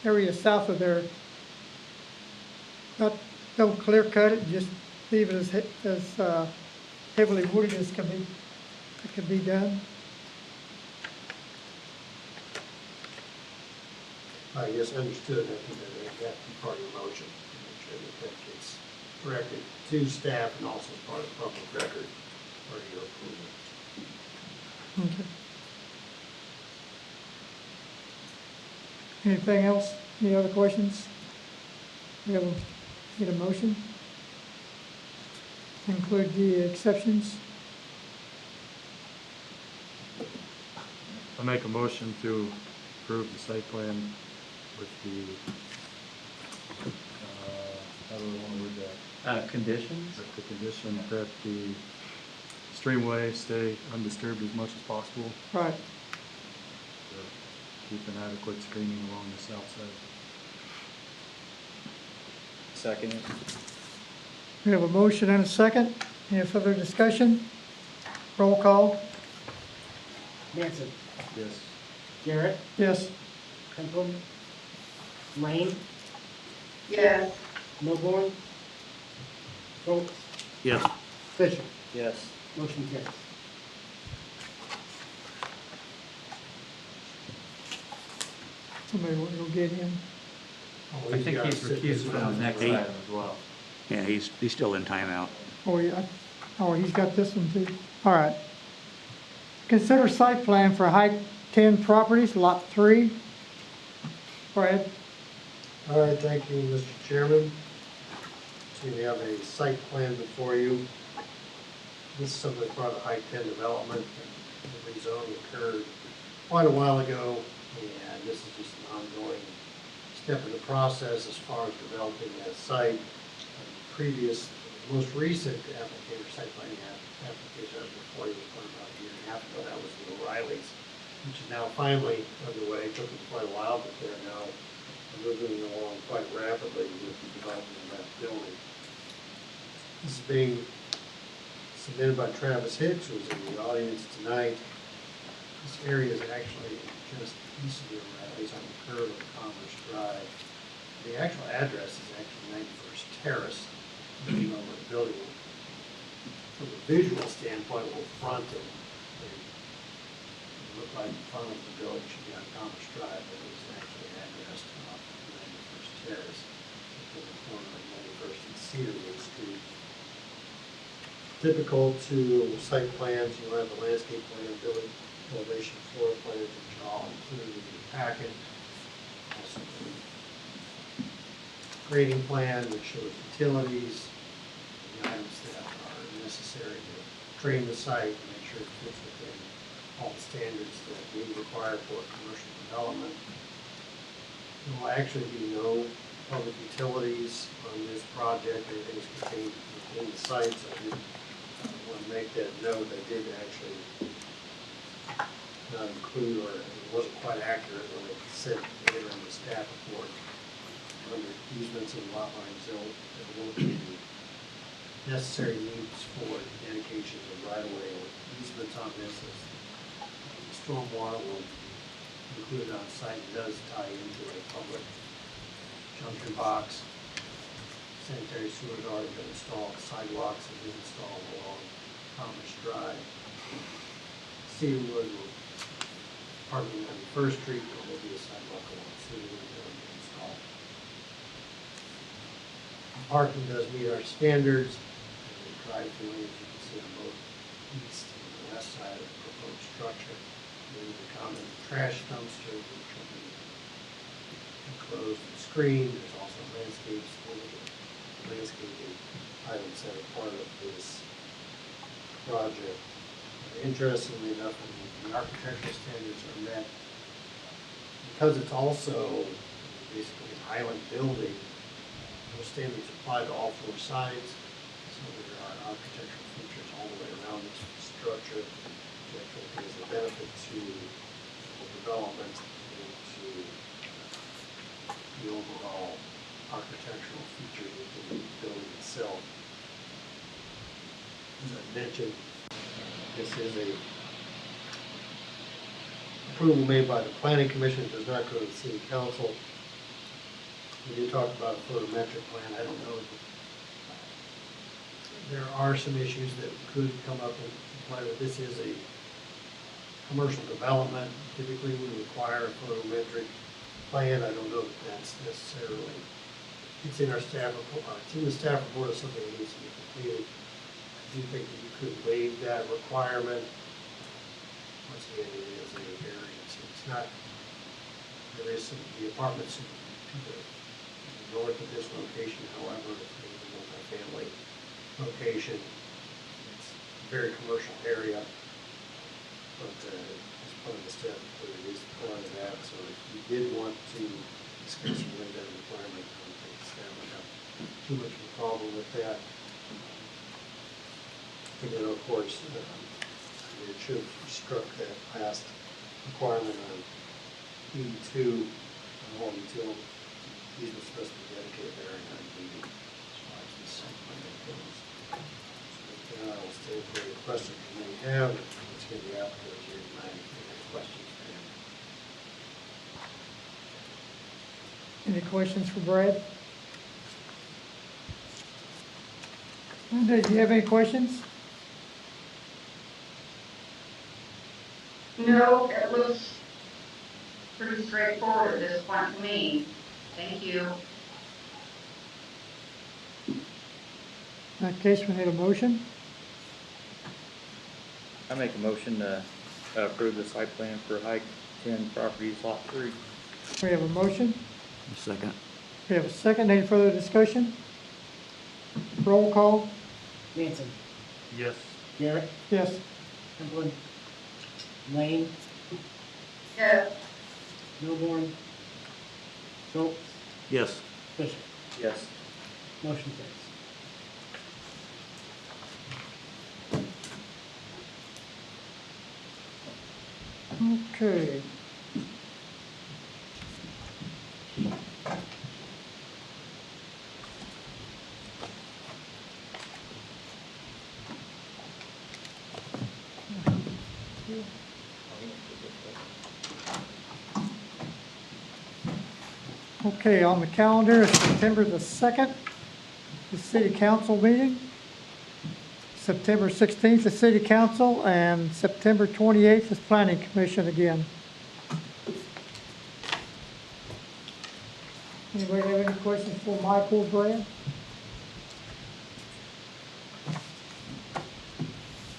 area south of there, don't clear cut it, just leave it as heavily wooded as can be done. Yes, understood. I think that that be part of your motion. To make sure that that gets directed to staff and also as part of the public record for your approval. Okay. Anything else? Any other questions? We have need a motion? Include the exceptions? I make a motion to approve the site plan with the, how do we want to word that? Conditions? With the condition that the streamway stay undisturbed as much as possible. Right. To keep an adequate screening along the south side. Second. We have a motion and a second. Any further discussion? Roll call. Manson, Yes. Garrett, Yes. Templin, Lane, Yes. Milborn, Schultz, Yes. Fisher. Yes. Motion carries. Somebody want to go get him? Oh, I think got he's to sit recused this from one the next out. item as well. Yeah, he's still in timeout. Oh, yeah. Oh, he's got this one too. All right. Consider site plan for High 10 Properties, Lot 3. Fred? All right, thank you, Mr. Chairman. So we have a site plan before you. This is simply part of the High-10 development. The rezoning occurred quite a while ago, and this is just an ongoing step in the process as far as developing that site. Most recent application, site plan application before you was probably about a year and a half ago. That was the O'Reilly's, which is now finally underway. It took them quite a while, but they're now moving along quite rapidly with the development of that building. This is being submitted by Travis Hicks, who's in the audience tonight. This area is actually just east of the O'Reilly's on the curve of Commerce Drive. The actual address is actually 91st Terrace, looking over the building. From a visual standpoint, will front and look like the front of the building should be on Commerce Drive, but it was actually addressed off 91st Terrace, at the corner of 91st and Cedarwood Street. Typical to site plans, you'll have the landscape plan, building elevation, floor plans, which are all included in the packet. Also, the grading plan, which shows utilities, the items that are necessary to train the site and make sure it fits within all the standards that we require for commercial development. There will actually be no public utilities on this project. Everything is contained within the site, so I did want to make that note. I did actually not include, or it wasn't quite accurate when it said later in the staff report, under easements and lot line zone, there will be necessary needs for dedication of right-of-way or easements on this. As stormwater will be included on site. It does tie into a public junction box. Sanitary sewers are already been installed. Sidewalks have been installed along Commerce Drive. Cedarwood will, parking on First Street, there will be a sidewalk along Cedarwood that will be installed. Parking does meet our standards. The drive-through lanes, you can see on both east and the west side of the proposed structure. There is a common trash dumpster, which will be enclosed and screened. There's also landscaping items that are part of this project. Interestingly enough, the architectural standards are met because it's also basically an island building. Those standards apply to all four sides, so there are architectural features all the way around this structure that I think is a benefit to the development and to the overall architectural features within the building itself. As I mentioned, this is a approval made by the Planning Commission. It does not go to the City Council. We did talk about a photometric plan. I don't know. There are some issues that could come up in play with this. Is a commercial development. Typically, we require a photometric plan. I don't know if that's necessarily. It's in our staff report. It's in the staff report as something that needs to be completed. I do think that you could waive that requirement. Once again, it is a variance. It's not. There is some the apartments to the north of this location. However, it's a multi-family location. It's a very commercial area, but as part of the step, it is part of that. So if you did want to discuss and waive that requirement, I don't think staff would have too much of a problem with that. And then, of course, it should have struck that last requirement on 82 on all utility easement supposed to be dedicated there and undeeded. I'll stay for any questions you may have. Let's give the applicant here tonight. Any questions for him? Any questions for Brad? Linda, do you have any questions? No, it looks pretty straightforward at this point to me. Thank you. In that case, we need a motion. I make a motion to approve the site plan for Hike 10 Properties Lot 3. We have a motion. Second. We have a second. Any further discussion? Roll call. Manson, Yes. Garrett, Yes. Templin, Lane, Yes. Milborn, Schultz, Yes. Fisher. Yes. Motion carries. Okay. Okay, on the calendar is September the 2nd, the city council meeting. September 16th is city council, and September 28th is planning commission again. Anybody have any questions for Michael or Brad?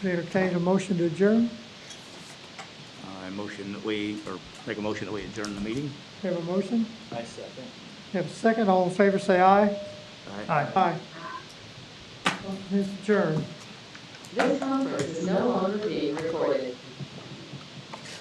Entertain a motion to adjourn. I motion that we, or make a motion that we adjourn the meeting. Have a motion? I second. Have a second. All in favor, say aye. Aye. Aye. Motion is adjourned. This conference is no longer being recorded.